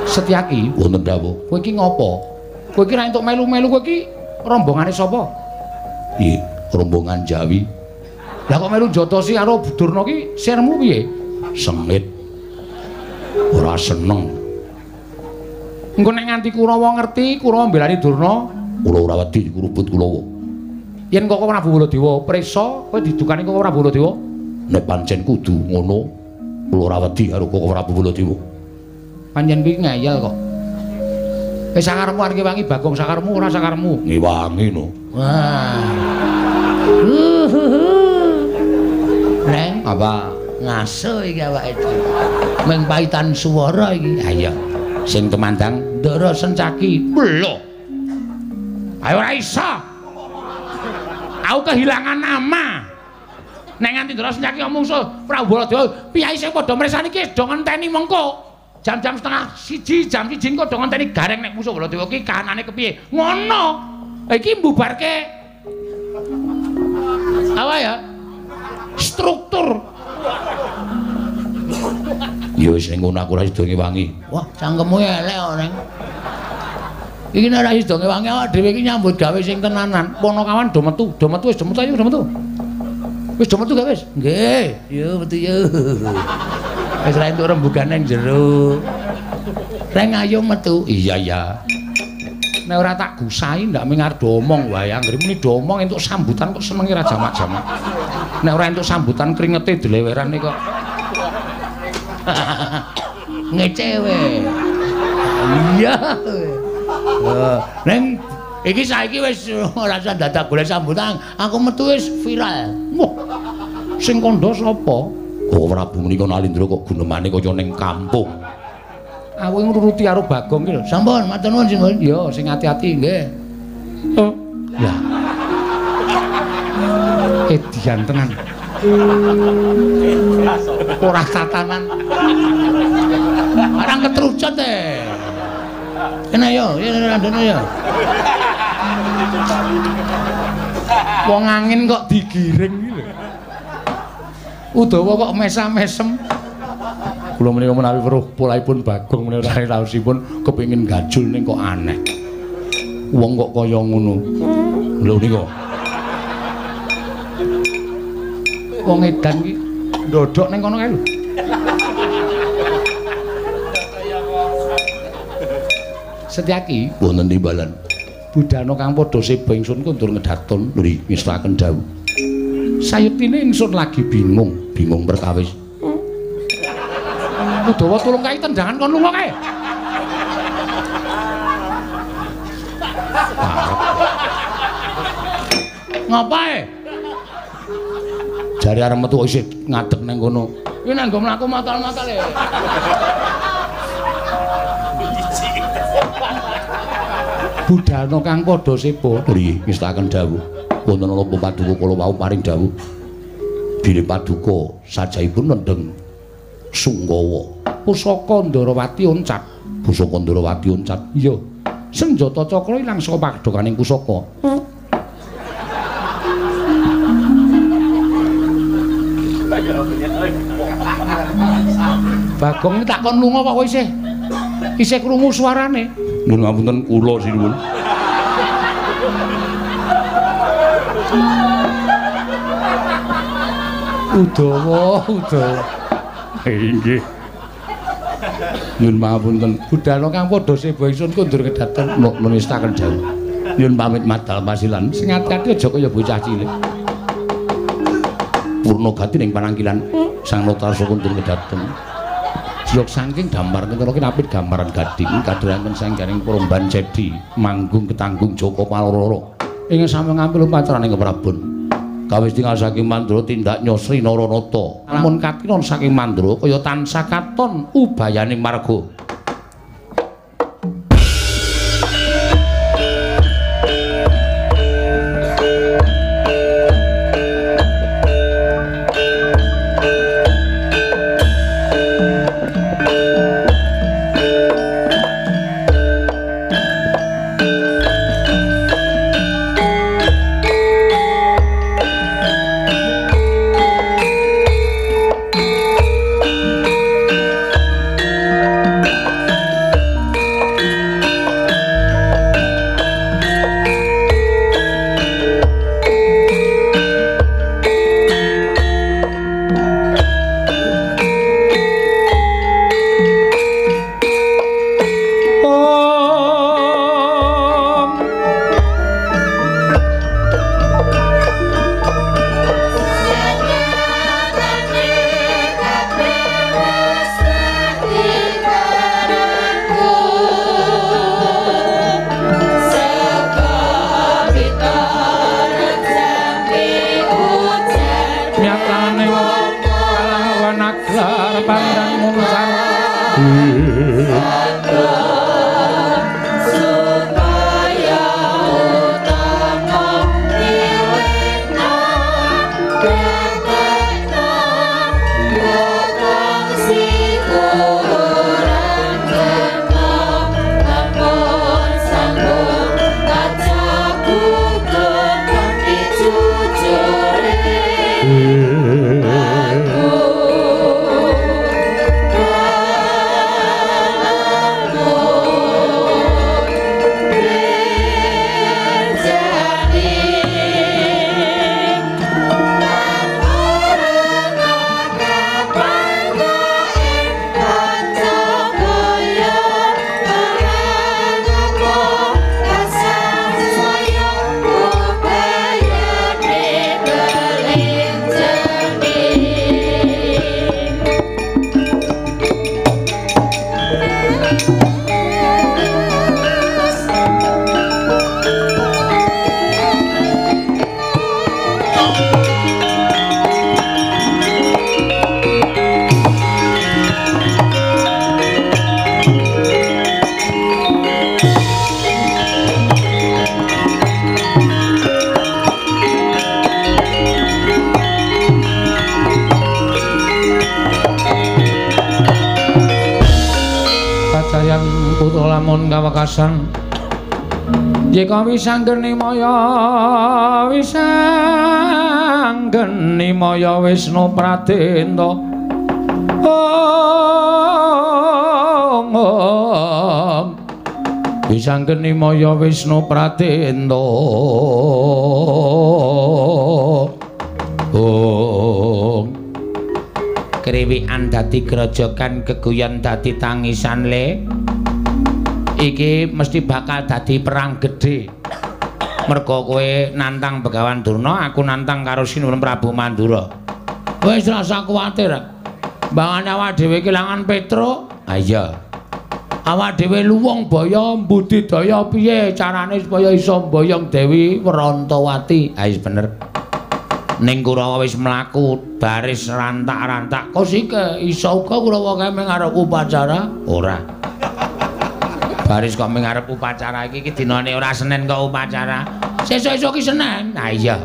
Setyaki wonten dawuh kowe iki ngopo? Kowe iki ra entuk melu-melu kowe iki rombongane sapa? Piye rombongan Jawi. Lah kok melu jotosi karo Durna ki sirmu piye? Sengit. Ora seneng. Engko nek nganti Kurawa ngerti, Kurawa mbelani Durna, kula ora wedi kurubut Kulawa. Yen Koko Prabu Baladewa prisa, kowe didukani Koko Prabu Baladewa. Nek pancen kudu ngono, kula ora wedi karo Koko Prabu Baladewa. Pancen kuwi ngayal kok. Wis sakarepmu arep wangi Bagong sakarepmu ora sakarepmu. Ngewangi no. Wah. Neng, apa ngaso iki awake dhewe. Meng paitan swara iki. Ha iya. Sing temandang Ndara Sencaki. Lho. Ayo ora iso. Aku kehilangan nama. Nek nganti Ndara Sencaki omong Prabu Baladewa, piyai sing padha mresani iki do ngenteni mengko. Jam-jam setengah 1, jam 1 engko do ngenteni gareng nek musuh Baladewa iki kahanane kepiye. Ngono. Iki mbubarke apa ya? Struktur. Ya wis ning ngono aku ora sida ngewangi. Wah, cangkemmu elek kok, Neng. Iki nek ora sida ngewangi awak dhewe iki nyambut gawe sing tenanan. Ponokawan do metu wis do metu ayo do metu. Wis do metu gak wis? Nggih, yo metu yo. Wis ra entuk rembugan nang jero. Reng ayo metu. Iya ya. Nek ora tak gusahi ndak mengar do omong wae. Anggere muni do omong entuk sambutan kok senenge ra jamak-jamak. Nek ora entuk sambutan kringete dilewerane kok. Ngecewe. Iya. Neng iki saiki wis ora usah dadak golek sambutan. Aku metu wis viral. Wah. Sing kandha sapa? Oh, Prabu menika Nalindra kok gunemane kaya ning kampung. Aku ngruruti karo Bagong iki lho. Sampun, matur nuwun Simbol. Ya, sing ati-ati nggih. Oh, ya. Edian tenan. Ora tatanan. Arang ketrucut Kena yo, randene yo. Wong angin kok digiring iki lho. Udawa kok mesam-mesem. Kula menika menawi weruh polaipun Bagong menika raosipun kepengin gajul ning kok aneh. Wong kok kaya ngono. Lho nika. Wong edan iki ndodok ning kono kae lho. Setyaki wonten timbalan. Budana kang padha seba ingsun kundur ngedaton nggih ngestaken dawuh. Sayetine ingsun lagi bingung perkawis. Udawa tulung kae tendangan kon lunga kae. Ngapae? Jare arep metu isih ngadeg nang kono. Kuwi nang nggo mlaku matal-matal e. Budana kang padha sepa nggih ngestaken dawuh. Wonten ana paduka kala wau paring dawuh. Bilih paduka sajaipun nendheng Sunggawa. Pusaka Ndarawati oncat. Pusaka Ndarawati oncat. Iya. Senjata cakra ilang saka padokaning pusaka. Bagong takon lunga kok isih krungu suarane. Nuwun ngapunten kula sinuwun. Udawa. Inggih. Nyuwun pangapunten. Budana kang padha seba ingsun kundur kedaton menistaken dawuh. Nyuwun pamit madal pasilan. Sing ati-ati aja kaya bocah cilik. Purna gati ning panangkilan Sang Notarsa kundur kedaton. Jlok saking gambar kira apit gambaran gading kadheranken sanggaring Promban Cedi manggung ketanggung Joko Paloro. Ingin sami ngambil pacaraning keprabon. Kawis tinggal saking Mandura tindak nyosri Naranata. Lamun katinon saking Mandura kaya tansah katon ubayaning marga. putra lamun kawekasan yeka wisanggeni maya Wisnu Pradenta wisanggeni maya Wisnu Pradenta kriwikan dadi grojogan geguyon dadi tangisan le iki mesti bakal dadi perang gedhe merga kowe nantang Begawan Durna aku nantang karo Sinuwun Prabu Mandura wis rasa kuwatir mbangane awak dhewe kelangan Petruk ha iya awak dhewe luwung baya budidaya piye carane supaya iso mboyong Dewi Werantawati ha wis bener ning Kurawa wis mlaku baris rantak-rantak kosike iso uga Kurawa kae ngarep upacara ora baris kok ngarep upacara iki dinane ora Senin kok upacara sesuk-esuk ki Senin ha iya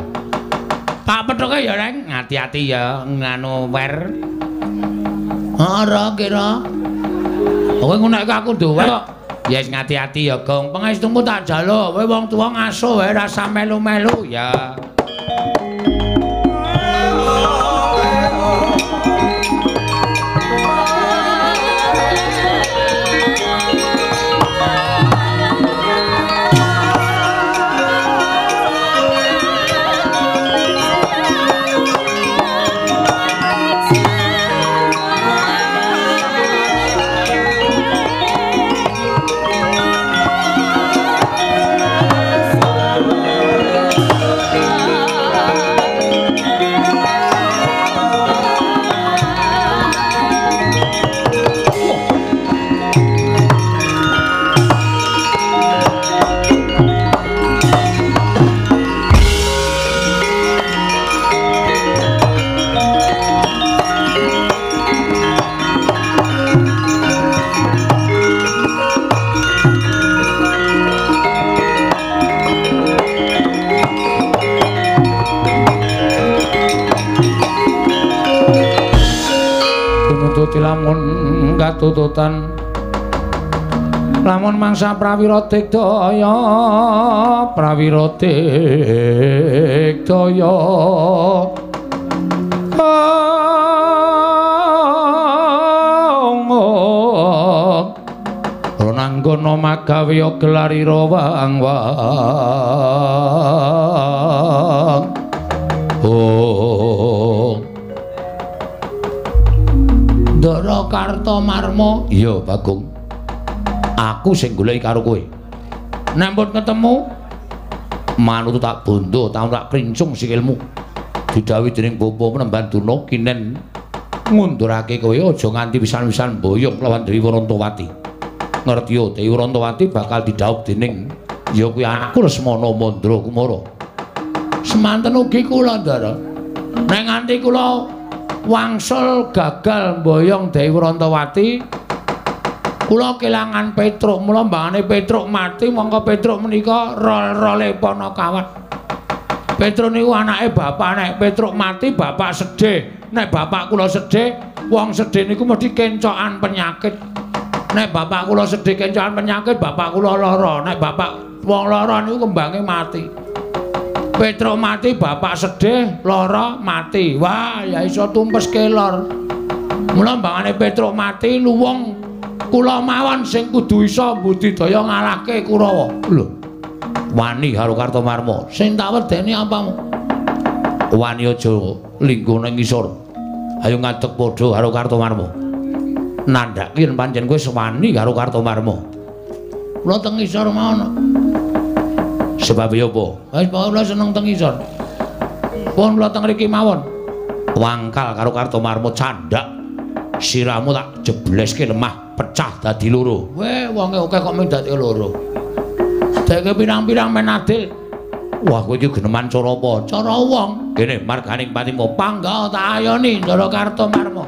Pak Pethuke ya Reng hati-hati ya nganu wer ora kira kowe ngono aku duwe kok ya wis ngati-ati ya Gong pangestumu tak jaluk kowe wong tuwa ngasuh wae rasa melu-melu ya lamun katututan lamun mangsa prawira digdaya Rananggana magawe gelarira wang-wang Ndara Kartomarma. Iya, Bagong. Aku sing goleki karo kowe. Nek pun ketemu manut tak bondo, tak ora princung sikilmu. Didhawuhi dening Bapa Penemban Durna kinen ngundurake kowe aja nganti pisan-pisan mboyong lawan Dewi Werantawati. Ngerti yo, Dewi Werantawati bakal didhawuh dening ya kuwi anakku Lesmana Mandra Kumara. Semanten ugi kula, Ndara. Nek nganti kula wangsul gagal mboyong Dewi Werantawati kula kelangan Petruk mula mbangane Petruk mati mongko Petruk menika rol-role Panakawat Petruk niku anake bapak nek Petruk mati bapak sedih nek bapak kula sedih wong sedih niku mesti kencokan penyakit nek bapak kula sedih kencokan penyakit bapak kula lara nek bapak wong lara niku kembange mati Petruk mati, bapak sedih, lara mati. Wah, ya iso tumpes kelor. Mula mbangane Petruk mati, luwung kula mawon sing kudu iso budidaya ngalahke Kurawa. Lho. Wani karo Kartomarma. Sing tak wedeni apamu? Wani aja linggo ning ngisor. Ayo ngadeg padha karo Kartomarma. Nandhak yen pancen kowe sewani karo Kartomarma. Kula teng ngisor mawon. Sebab ya apa? Wis kula seneng teng isor. Pun kula teng mriki mawon. Wangkal karo Kartomarma candhak. Siramu tak jebleske lemah, pecah dadi loro. Weh, wonge akeh kok mung dadi loro. Deke pirang-pirang men adil. Wah, kowe iki geneman cara apa? Cara wong. Kene marganing patimu pangga tak ayoni Ndara Kartomarma.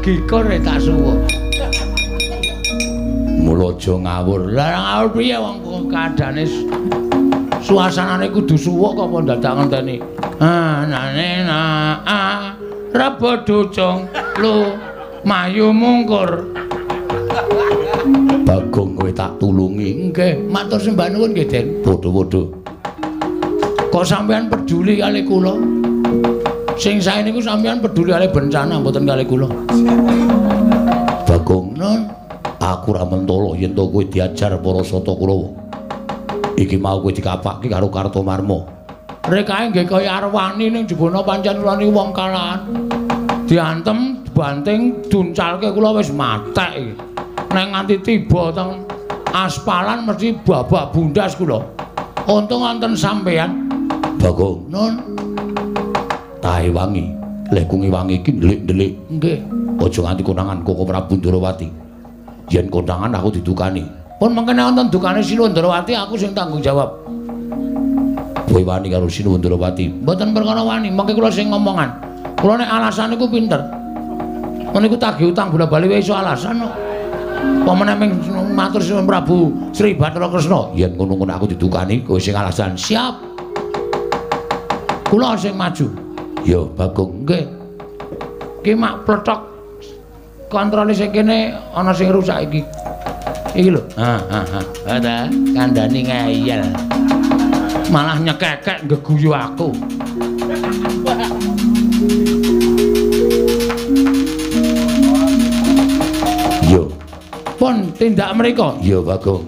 bagiku rek tak suwuk. Mula aja ngawur. Lah ngawur piye wong kadane suasanane kudu suwuk kok dadak ngenteni. Anane rebo ducung lu mayu mungkur. Bagong kowe tak tulungi. Nggih, matur sembah nuwun nggih, Den. Padha-padha. Kok sampean peduli kali kula? Sing sae niku sampean peduli kali bencana mboten kali kula. Bagong, nun, aku ra mentolo yen to kowe diajar para Sata Kurawa. Iki mau kowe dikapakke karo Kartomarma. Rekae nggih kaya arwani ning jebana pancen kula niku wong kalahan. Diantem, banting, duncalke kula wis matek iki. Nek nganti tiba teng aspalan mesti babak bundas kula. Untung wonten sampean. Bagong, nun. Tahe wangi. Lek kungi wangi iki ndelik-ndelik. Nggih. Aja nganti konangan Koko Prabu Ndrawati. Yen konangan aku didukani. Pun mangkene wonten dukane Sinuwun Ndrawati aku sing tanggung jawab. Kowe wani karo Sinuwun Ndrawati. Mboten perkara wani, mengke kula sing ngomongan. Kula nek alasan niku pinter. Meniku tagih utang bola-bali wae iso alasan kok. Pamane ming matur Sinuwun Prabu Sri Bathara Kresna. Yen ngono-ngono aku didukani, kowe sing alasan. Siap. Kula sing maju. Ya, Bagong, nggih. Ki mak pletok kontrole sing kene ana sing rusak iki. Iki lho. Ada kandhani ngeyel. Malah nyekekek ngeguyu aku. Yo. Pun tindak mriko. Yo, Bagong.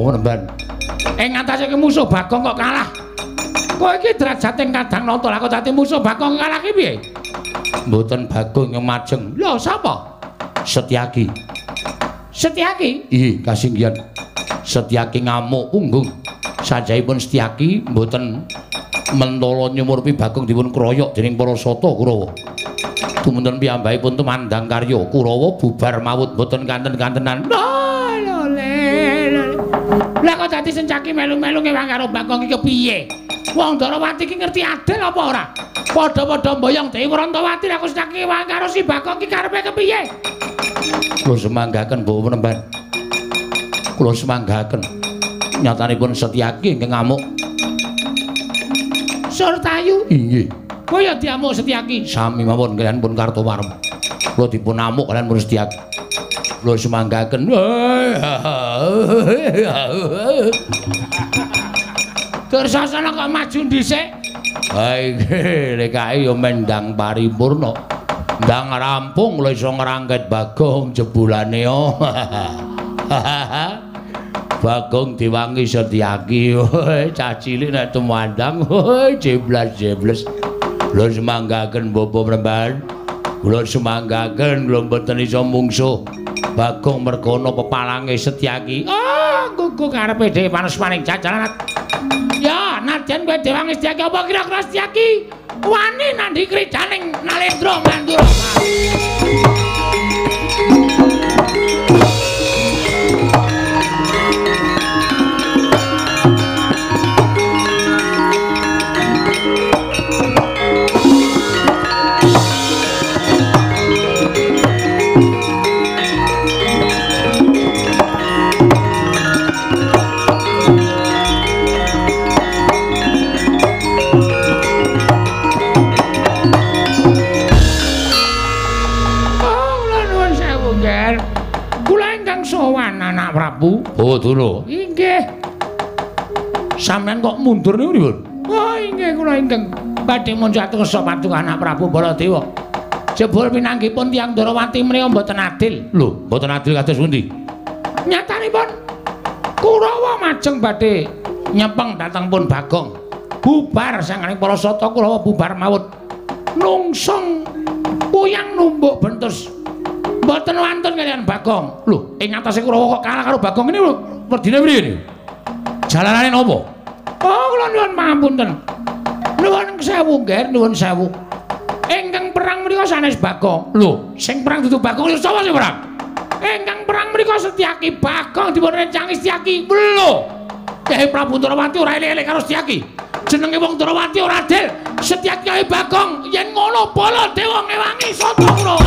Penemban. Ing ngatasé musuh Bagong kok kalah. Kowe iki derajate kadang nata lha kok dadi musuh Bagong kalah ki piye? Mboten Bagong yang majeng. Lho sapa? Setyaki. Setyaki? Iya, kasinggihan. Setyaki ngamuk punggung. Sajaipun Setyaki mboten mentala nyumurupi Bagong dipun kroyok dening para sata Kurawa. Dumunten piyambakipun tumandang karya Kurawa bubar mawut mboten kanten-kantenan. Lah kok dadi Setyaki melu-melu ngewang karo Bagong iki kepiye? Wong Darawati iki ngerti adil apa ora? Padha-padha mboyong Dewi Wrantawati lah kok Setyaki ngewang karo si Bagong iki karepe kepiye? Kula semanggaken Bu Penemban. Kula semanggaken. Nyatanipun Setyaki ingkang ngamuk. Surtayu? Inggih. Kaya diamuk Setyaki. Sami mawon kaliyan pun Kartowarma. Kula dipun amuk kaliyan pun Setyaki. Kula semanggaken. Tur sasana kok maju dhisik. Ha iki lekae yo mendang paripurna. Ndang rampung lho iso ngrangket Bagong jebulane yo. Bagong diwangi Setyaki. Cah cilik nek tumandang jeblas-jebles. Kula semanggaken Bapak Penemban. Kula semanggaken kula mboten iso mungsuh Bagong mergono pepalange Setyaki. Oh, gugu karepe dhewe panes-paning jajalan. Ya, nadyan kowe dewangi Setyaki apa kira-kira Setyaki wani nandhi kridaning Nalendra Mandura. Prabu Badara. Inggih. Sampeyan kok mundur niku pripun? Oh, inggih kula ingkang badhe muncatos paduka anak Prabu Baladewa. Jebul pinanggipun tiyang Darawati menika mboten adil. Lho, mboten adil kados pundi? Nyatanipun Kurawa majeng badhe nyepeng dhateng pun Bagong. Bubar sanganing para sata Kurawa bubar mawut. Nungsung puyang numbuk bentus. Mboten wantun kalian Bagong. Lho, ing atase Kurawa kok kalah karo Bagong ini lho. Werdine priye niku? Jalanane napa? Oh, kula nuwun pangapunten. Nuwun sewu, Nger, nuwun sewu. Ingkang perang menika sanes Bagong. Lho, sing perang dudu Bagong lho sapa sing perang? Ingkang perang menika Setyaki. Bagong dipun rencangi Setyaki. Lho. Kyai Prabu Darawati ora elek-elek karo Setyaki. Jenenge wong Darawati ora adil. Setyaki kaya Bagong yen ngono Baladewa ngewangi sata kula.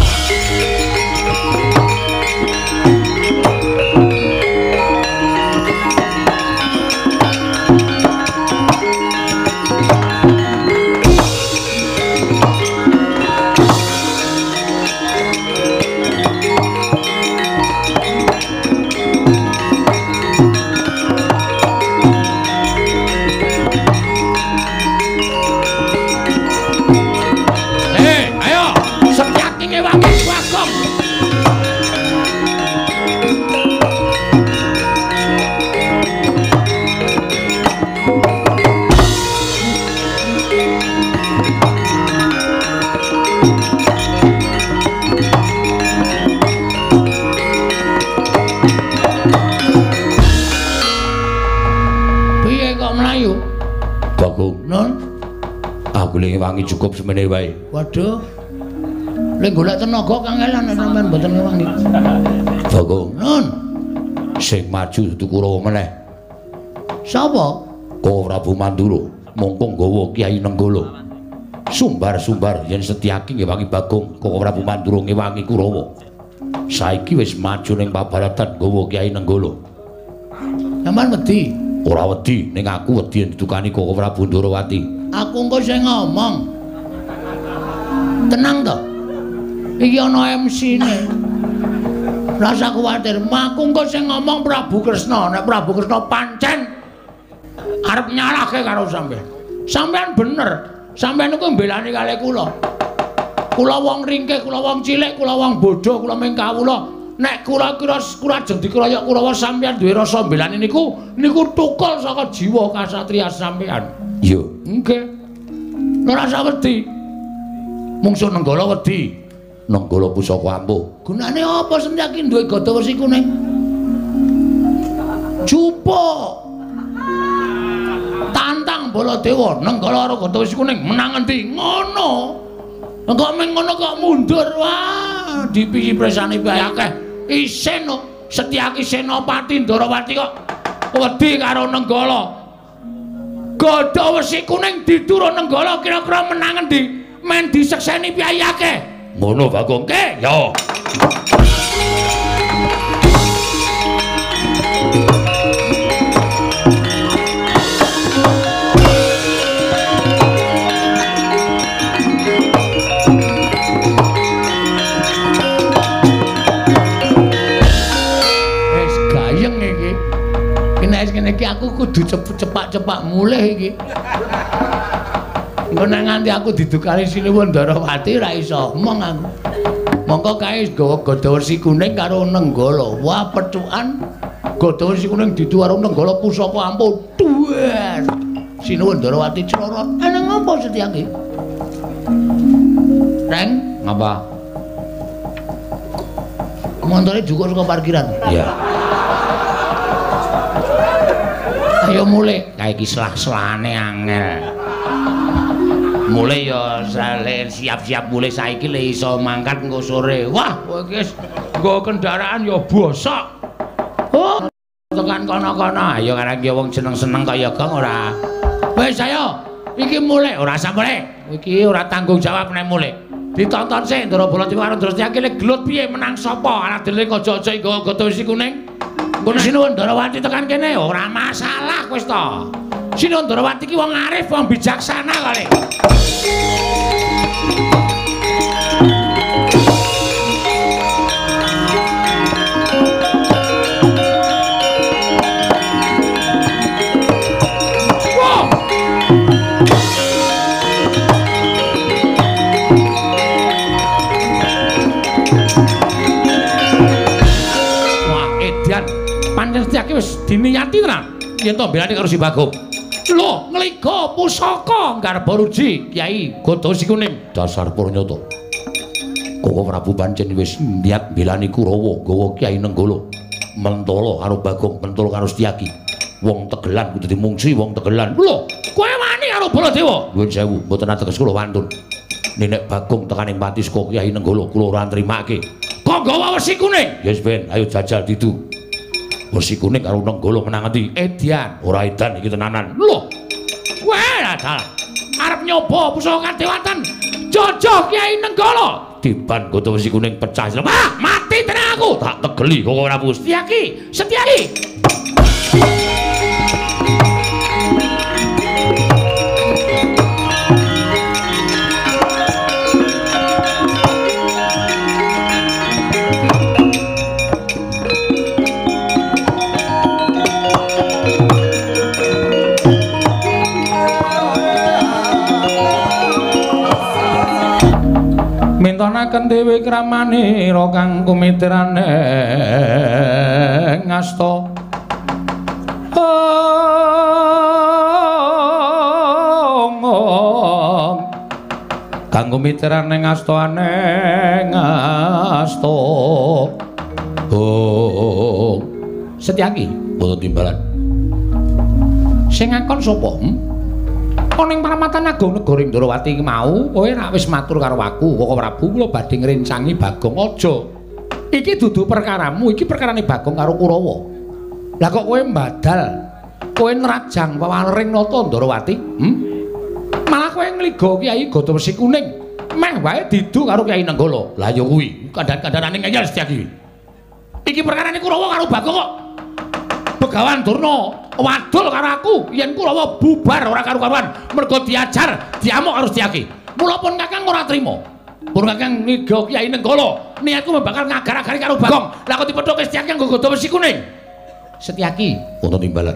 Wangi cukup semene wae. Waduh. Lek golek tenaga kangelan sampean mboten ngewangi. Bagong, Nun. Sing maju dudu Kurawa meneh. Sapa? Prabu Mandura, mongkong gawa Kyai Nenggala. Sumbar-sumbar yen Setyaki ngewangi Bagong, Prabu Mandura ngewangi Kurawa. Saiki wis maju ning pabaratan gawa Kyai Nenggala. Sampeyan wedi? Ora wedi, ning aku wedi yen ditukani Prabu Darawati. Aku engko sing ngomong. Tenang to. Iki ana MC-ne. Rasa kuwatir, maku engko sing ngomong Prabu Kresna, nek Prabu Kresna pancen arep nyalahke karo sampean. Sampean bener. Sampean niku mbelani kalih kula. Kula wong ringkih, kula wong cilik, kula wong bodho, kula mung kawula. Nek kula ajeng dikeroyok Kurawa sampean duwe rasa mbelani niku tukul saka jiwa kasatriya sampean. Iya. Nggih. Ora usah wedi. Mungsuh Nenggala wedi. Nenggala pusaka ampuh. Gunane apa Setyaki duwe gada wesi kuning? Jupuk. Tantang Baladewa, Nenggala karo gada wesi kuning menang endi? Ngono. Engko meng ngono kok mundur. Wah, dipisi presane bae akeh. Isin Setyaki Senopati Ndarawati kok wedi karo Nenggala. Gada wesi kuning diturun Nenggala kira-kira menang endi? Men disekseni piyai akeh. Ngono Bagong ke? Ya. Wis gayeng iki. Nek ngene iki aku kudu cepak-cepak mulih iki. Engko nek nganti aku didukani Sinuwun Ndarawati ra iso omong aku. Mongko kae gawa gada wesi kuning karo Nenggala. Wah, pecukan gada wesi kuning ditu karo Nenggala pusaka ampuh. Duer. Sinuwun Ndarawati clorot. Ana ngopo Setyaki? Reng, Ngapa? montore juga saka parkiran. Iya. Ayo mulih. Kae iki selah-selane angel. Mulai ya siap-siap mulai saiki le iso mangkat engko sore. Wah, kowe iki nggo kendaraan ya bosok. Oh, Tekan kono-kono. Ayo karang ki wong seneng-seneng kaya Gong ora. wis ayo. Iki mulih. Ora usah mulai. Iki ora tanggung jawab nek mulai. Ditonton sik Ndara Baladewa karo Ndara Setyaki le gelut piye menang sapa? Anak dhewe aja-aja nggawa gada wesi kuning. Ngono Sinuwun Ndarawati tekan kene ora masalah wis to. Sinuwun Ndarawati ki wong arif, wong bijaksana kali. Pancen Setyaki wis diniyati tenan yen to mbelani karo si Bagong. Lho, ngliga pusaka Garba Ruji Kyai Gada Wesi Kuning. Dasar Purnyata. Koko Prabu pancen wis niat mbelani Kurawa gawa Kyai Nenggala. Mentala karo Bagong, mentala karo Setyaki. Wong Tegelan kudu dimungsi wong Tegelan. Lho, kowe wani karo Baladewa? Nuwun sewu, mboten ateges kula wantun. Nek Bagong tekaning pati saka Kyai Nenggala kula ora nrimake. Kok gawa wesi kuning? Yes ben, ayo jajal ditu. Wesi kuning karo Nenggala menang endi? Edian. Ora edan iki tenanan. Lho. Wah, dalah. Arep nyoba pusaka kadewatan. Jojo Kyai Nenggala. Diban Gada Wesi Kuning pecah. Wah, mati tenan aku. Tak tegeli kok ora Prabu. Setyaki, Setyaki. Mintonaken Dewi Kramanira kang kumitirane ngasta kang kumitirane ngastane ngasta Setyaki Boten timbalan. sing ngakon sapa? Ana ing Paramatan Agung Negara Ndarawati iki mau kowe rak wis matur karo aku Koko Prabu kula badhe ngrencangi Bagong aja. Iki dudu perkaramu, iki perkarane Bagong karo Kurawa. Lah kok kowe mbadal, kowe nerajang pawalering nata Ndarawati? Malah kowe ngliga Kyai Gada Wesi Kuning. Meh wae didu karo Kyai Nenggala. Lah ya kuwi, Kandhan-kandhanane ngeyel Setyaki. Iki perkarane Kurawa karo Bagong kok. Begawan Durna wadul karo aku yen Kurawa bubar ora karo-karuan mergo diajar diamuk karo Setyaki. Mula pun Kakang ora trima. Pun Kakang niga Kyai Nenggala, niatku bakal ngagar-agari karo Bagong. Lah kok dipethuk Setyaki nggo godho wesi kuning. Setyaki, wonten timbalan.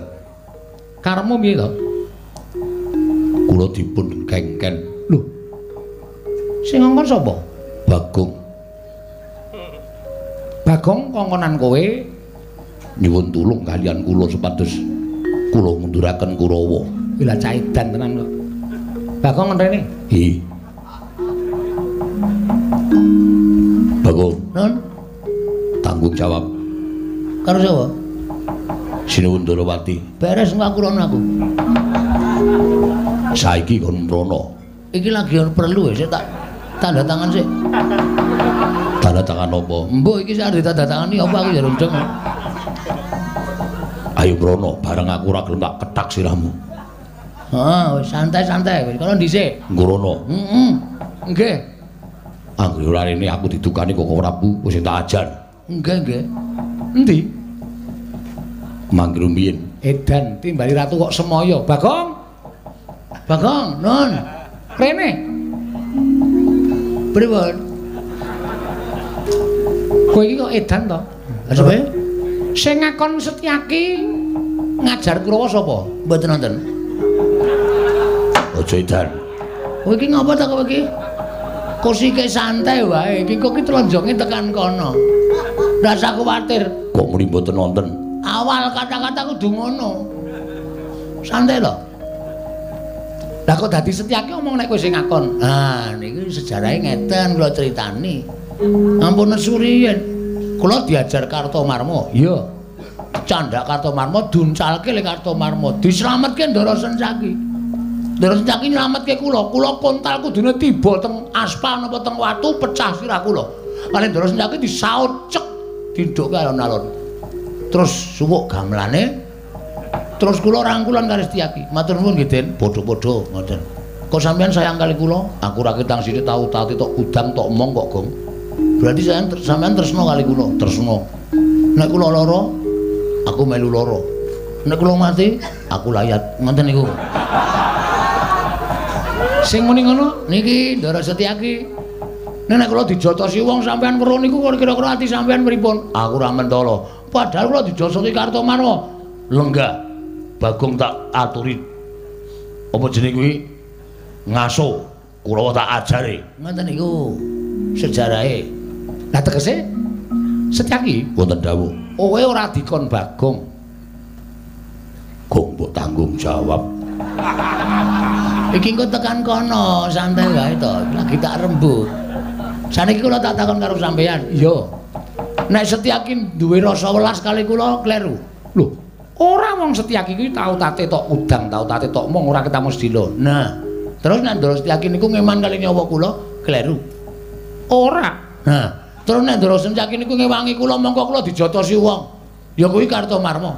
Karemu piye to? Kula dipun kengken. Lho. Sing ngongkon sapa? Bagong. Bagong kongkonan kowe nyuwun tulung kalian kula supados kula ngunduraken Kurawa. Lah cah edan tenan kok. Bagong ngrene. Nggih. Bagong. Nun. Tanggung jawab. Karo sapa? Sinuwun Darawati. Beres ngakurono aku. Saiki kon mrono. Iki lagi perlu ya, tak tanda tangan sik. Tanda tangan apa? Mbok iki sak tanda tangani apa aku ya rendeng. Ayo mrono, bareng aku ora gelem tak ketak sirahmu. Heeh, wis santai-santai wis kono dhisik. Ngrono. Heeh. Nggih. Anggere ora rene aku didukani Koko Prabu wis tak ajar. Nggih. Endi? Mangkru mbiyen. Edan timbali ratu kok semoyo. Bagong. Bagong, Nun. Rene. Pripun? Kowe iki kok edan to? Lha sapa? Sing ngakon Setyaki ngajar Kurawa sapa? Mboten wonten. Aja edan. Kowe iki ngapa ta kowe iki? Kosike santai wae. Iki kok ki tlonjonge tekan kono. Ndak usah kuwatir. Kok muni mboten wonten? Awal kata-kata kudu ngono. Santai lho. Lah kok dadi Setyaki omong nek kowe sing ngakon. Ah, niki sejarahe ngeten kula critani. Ampun nesuriyen. Kula diajar Kartomarma. Iya. Candak Kartomarma duncalke le Kartomarma. Dislametke Ndara Setyaki. Ndara Setyaki nyelametke kula. Kula kontal kudune tiba teng aspal napa teng watu pecah sirah kula. Kali Ndara Setyaki disaut cek dindhuke alon-alon. Terus suwuk gamelane. Terus kula rangkulan karo Setyaki. Matur nuwun nggih, Den. Padha-padha ngoten. Kok sampean sayang kali kula? Aku ra ketang sithik tau tati tok gudang tok omong kok, Gong. Berarti sampean tresno kali kula, tresno. Nek kula lara, aku melu lara. Nek kula mati, aku layat. Ngoten niku. Sing muni ngono niki Ndara Setyaki. Nek kula dijotosi wong sampean weruh niku kira-kira ati sampean pripun? Aku ra mentala. Padahal kula dijotosi Kartomarma. Lenggah. Bagong tak aturi. Apa jeneng kuwi? Ngaso. Kurawa tak ajari. Ngoten niku sejarahe. Lah tegese Setyaki wonten dawuh. Kowe ora dikon Bagong. Gong mbok tanggung jawab. Iki engko tekan kono, santai wae to. Lagi tak rembug. Saniki kula tak takon karo sampean. Iya. Nek Setyaki duwe rasa welas kali kula kleru. Lho, ora wong Setyaki kuwi tau tate tok udang, tau tate tok mong ora ketemu sedina. Nah, terus nek Ndara Setyaki niku ngeman kali nyawa kula kleru. Ora. Nah, terus nek Ndara Setyaki niku ngewangi kula mongko kula dijotosi wong. Ya kuwi Kartomarma.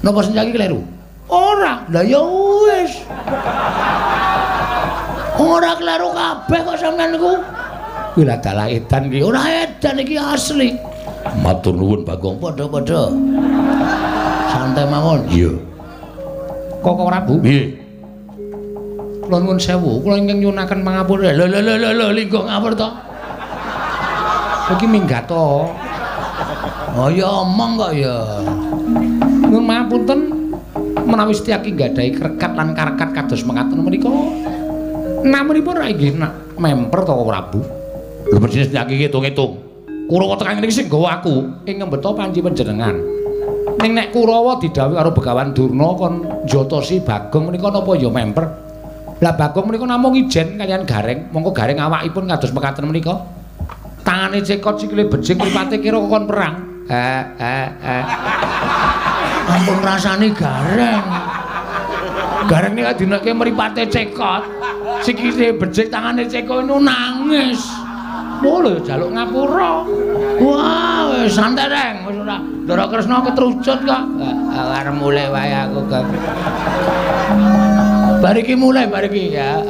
Napa Setyaki kleru? Ora. Lah ya wis. Ora kleru kabeh kok sampean niku. Kuwi lah dalah edan iki. Ora edan iki asli. Matur nuwun Bagong. Padha-padha. Santai mawon. Iya. Koko Prabu. Nggih. Kula nuwun sewu, kula ingkang nyunaken pangapura. Lho linggo ngapur to. Iki minggat to. Oh ya omong kok ya. Nuwun mapunten menawi Setyaki nggadahi krekat lan karekat kados mekaten menika. Namunipun ra inggih memper to Prabu. Lho mesti Setyaki ngitung-ngitung. Kurawa tekan niki sing nggawa aku ing ngembeta panci panjenengan. Ning nek Kurawa didhawuhi karo Begawan Durna kon njotosi Bagong menika napa ya memper. Lah Bagong menika namung ijen kaliyan Gareng, mongko Gareng awakipun kados mekaten menika. Tangane cekot sikile bejing mripate kira kon perang. Ampun rasane Gareng. Gareng nek dineke mripate cekot, sikile bejing tangane cekot itu nangis. Lho jaluk ngapura. Wah, wis santai reng, wis ora Ndara Kresna ketrucut kok. Arep mulai wae aku, Kang. Bariki mulai bariki ya.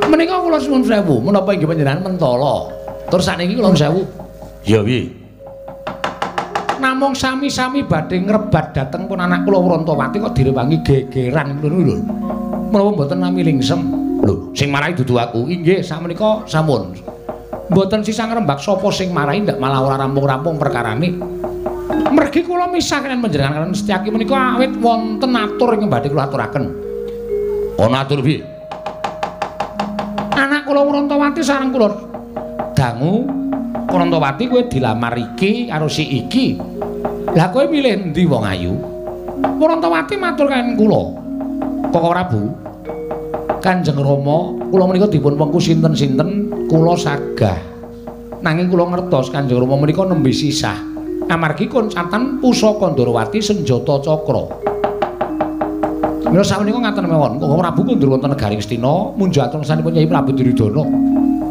Menika kula suwun sewu, menapa inggih panjenengan mentala. Tur sakniki kula sewu. Ya piye? Namung sami-sami badhe ngrebat dhateng pun anak kula Wrantawati kok direwangi gegeran ngono lho. Menapa mboten nami lingsem? Lho, sing marahi dudu aku. Inggih, sakmenika sampun. Mboten sisah ngrembak sapa sing marahi ndak malah ora rampung-rampung perkarane. Mergi kula misah kalian panjenengan kalian Setyaki menika awit wonten atur ing badhe kula aturaken. Ana atur piye? Anak kula Wurantawati sareng kula dangu Wurantawati kowe dilamar iki karo si iki. Lah kowe milih endi wong ayu? Wurantawati matur kan kula. Koko Prabu. Kanjeng Rama, kula menika dipun wengku sinten-sinten kula sagah. Nanging kula ngertos Kanjeng Rama menika nembe sisah. Amargi koncatan pusaka Ndarawati senjata cakra. Mila sawenika ngaten mawon, Koko Prabu kundur wonten negari Ngastina, munjul sanipun Nyai Prabu Duryudana.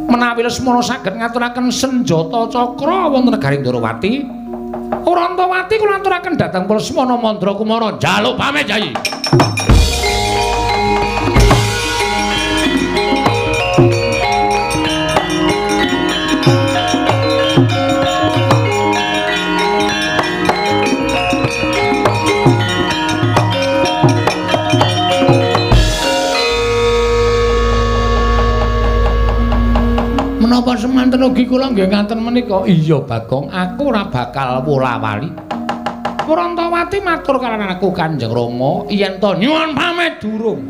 Menawi Lesmana saged ngaturaken senjata cakra wonten negari Ndarawati, Wurantawati kula aturaken dhateng Lesmana Mandra Kumara njaluk pamit Yai. Menapa semanten ugi kula nggih ngaten menika? Iya Bagong, aku ora bakal wola-wali. Wurantawati matur kaliyan aku Kanjeng Rama, yen to nyuwun pamit durung.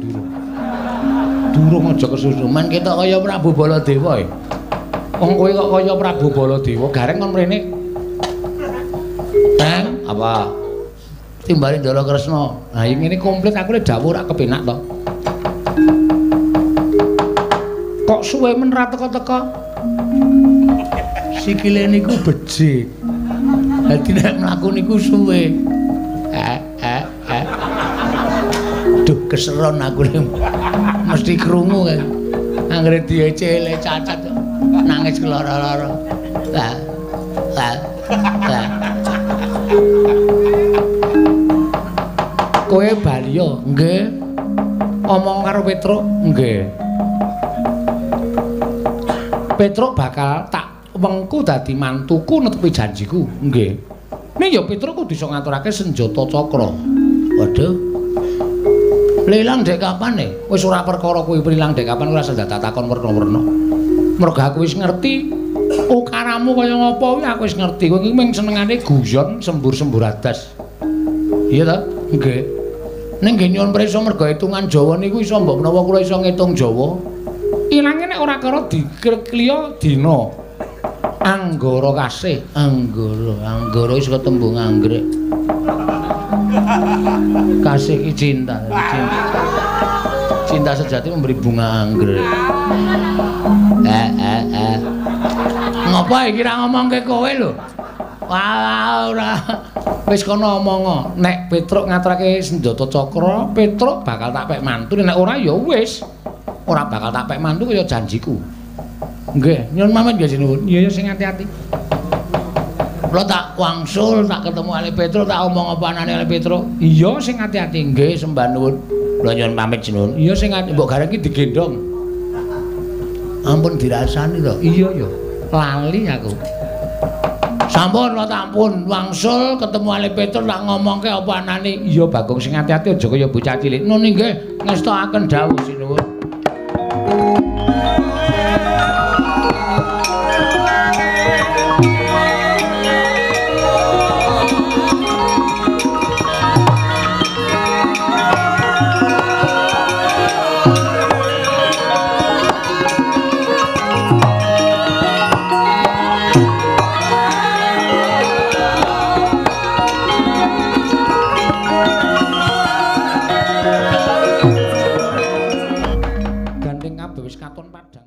Durung aja kesusuman ketok kaya Prabu Baladewa. Wong kowe kok kaya Prabu Baladewa, gareng kon mrene. Apa? Timbali Ndara Kresna. Lah ngene komplit aku le dawuh ora kepenak to. Kok suwe men ra teka-teka? Sikile niku becik. Dadi nek mlaku niku suwe. Duh keseron aku mesti krungu kan. Anggere diecele cacat nangis keloro-loro. Lah. Kowe bali yo? Nggih. Omong karo Petruk? Nggih. Petruk bakal tak wengku dadi mantuku netepi janjiku. Nggih. Ning ya Petruk kudu iso ngaturake senjata cakra. Waduh. Lilang dek kapan wis ora perkara kuwi lilang dek kapan ora senjata takon werna-werna. Mergo aku wis ngerti ukaramu kaya ngapa kuwi aku wis ngerti. Kowe iki mung senengane guyon sembur-sembur adas. Iya ta? Nggih. Ning nggih nyuwun prisa mergo hitungan Jawa niku iso mbok menawa kula iso ngitung Jawa. Ilange nek ora karo dikliya dina. Anggara kasih, anggara wis ketembung anggrek. Kasih iki cinta. Cinta sejati memberi bunga anggrek. Ngapa iki ra ngomongke kowe lho? Wah, ora. Wis kono omongo, nek Petruk ngaturake senjata cakra, Petruk bakal tak pek mantu, nek ora ya wis. Ora bakal tak pek mantu kaya janjiku. Nggih, nyuwun pamit nggih sinuwun. Iya sing ati-ati. Kula tak wangsul, tak ketemu Ali Petruk, tak omong apa anane Ali Petruk. Iya sing ati-ati. Nggih, sembah nuwun. Kula nyuwun pamit sinuwun. Iya sing ati, mbok gareng iki digendong. Ampun dirasani to. Iya ya. Lali aku. Sampun kula ampun wangsul ketemu Ali Petruk tak ngomongke apa anane. Iya Bagong sing ati-ati aja kaya bocah cilik. Nun nggih, ngestakaken dawuh sinuwun. Wis katon padha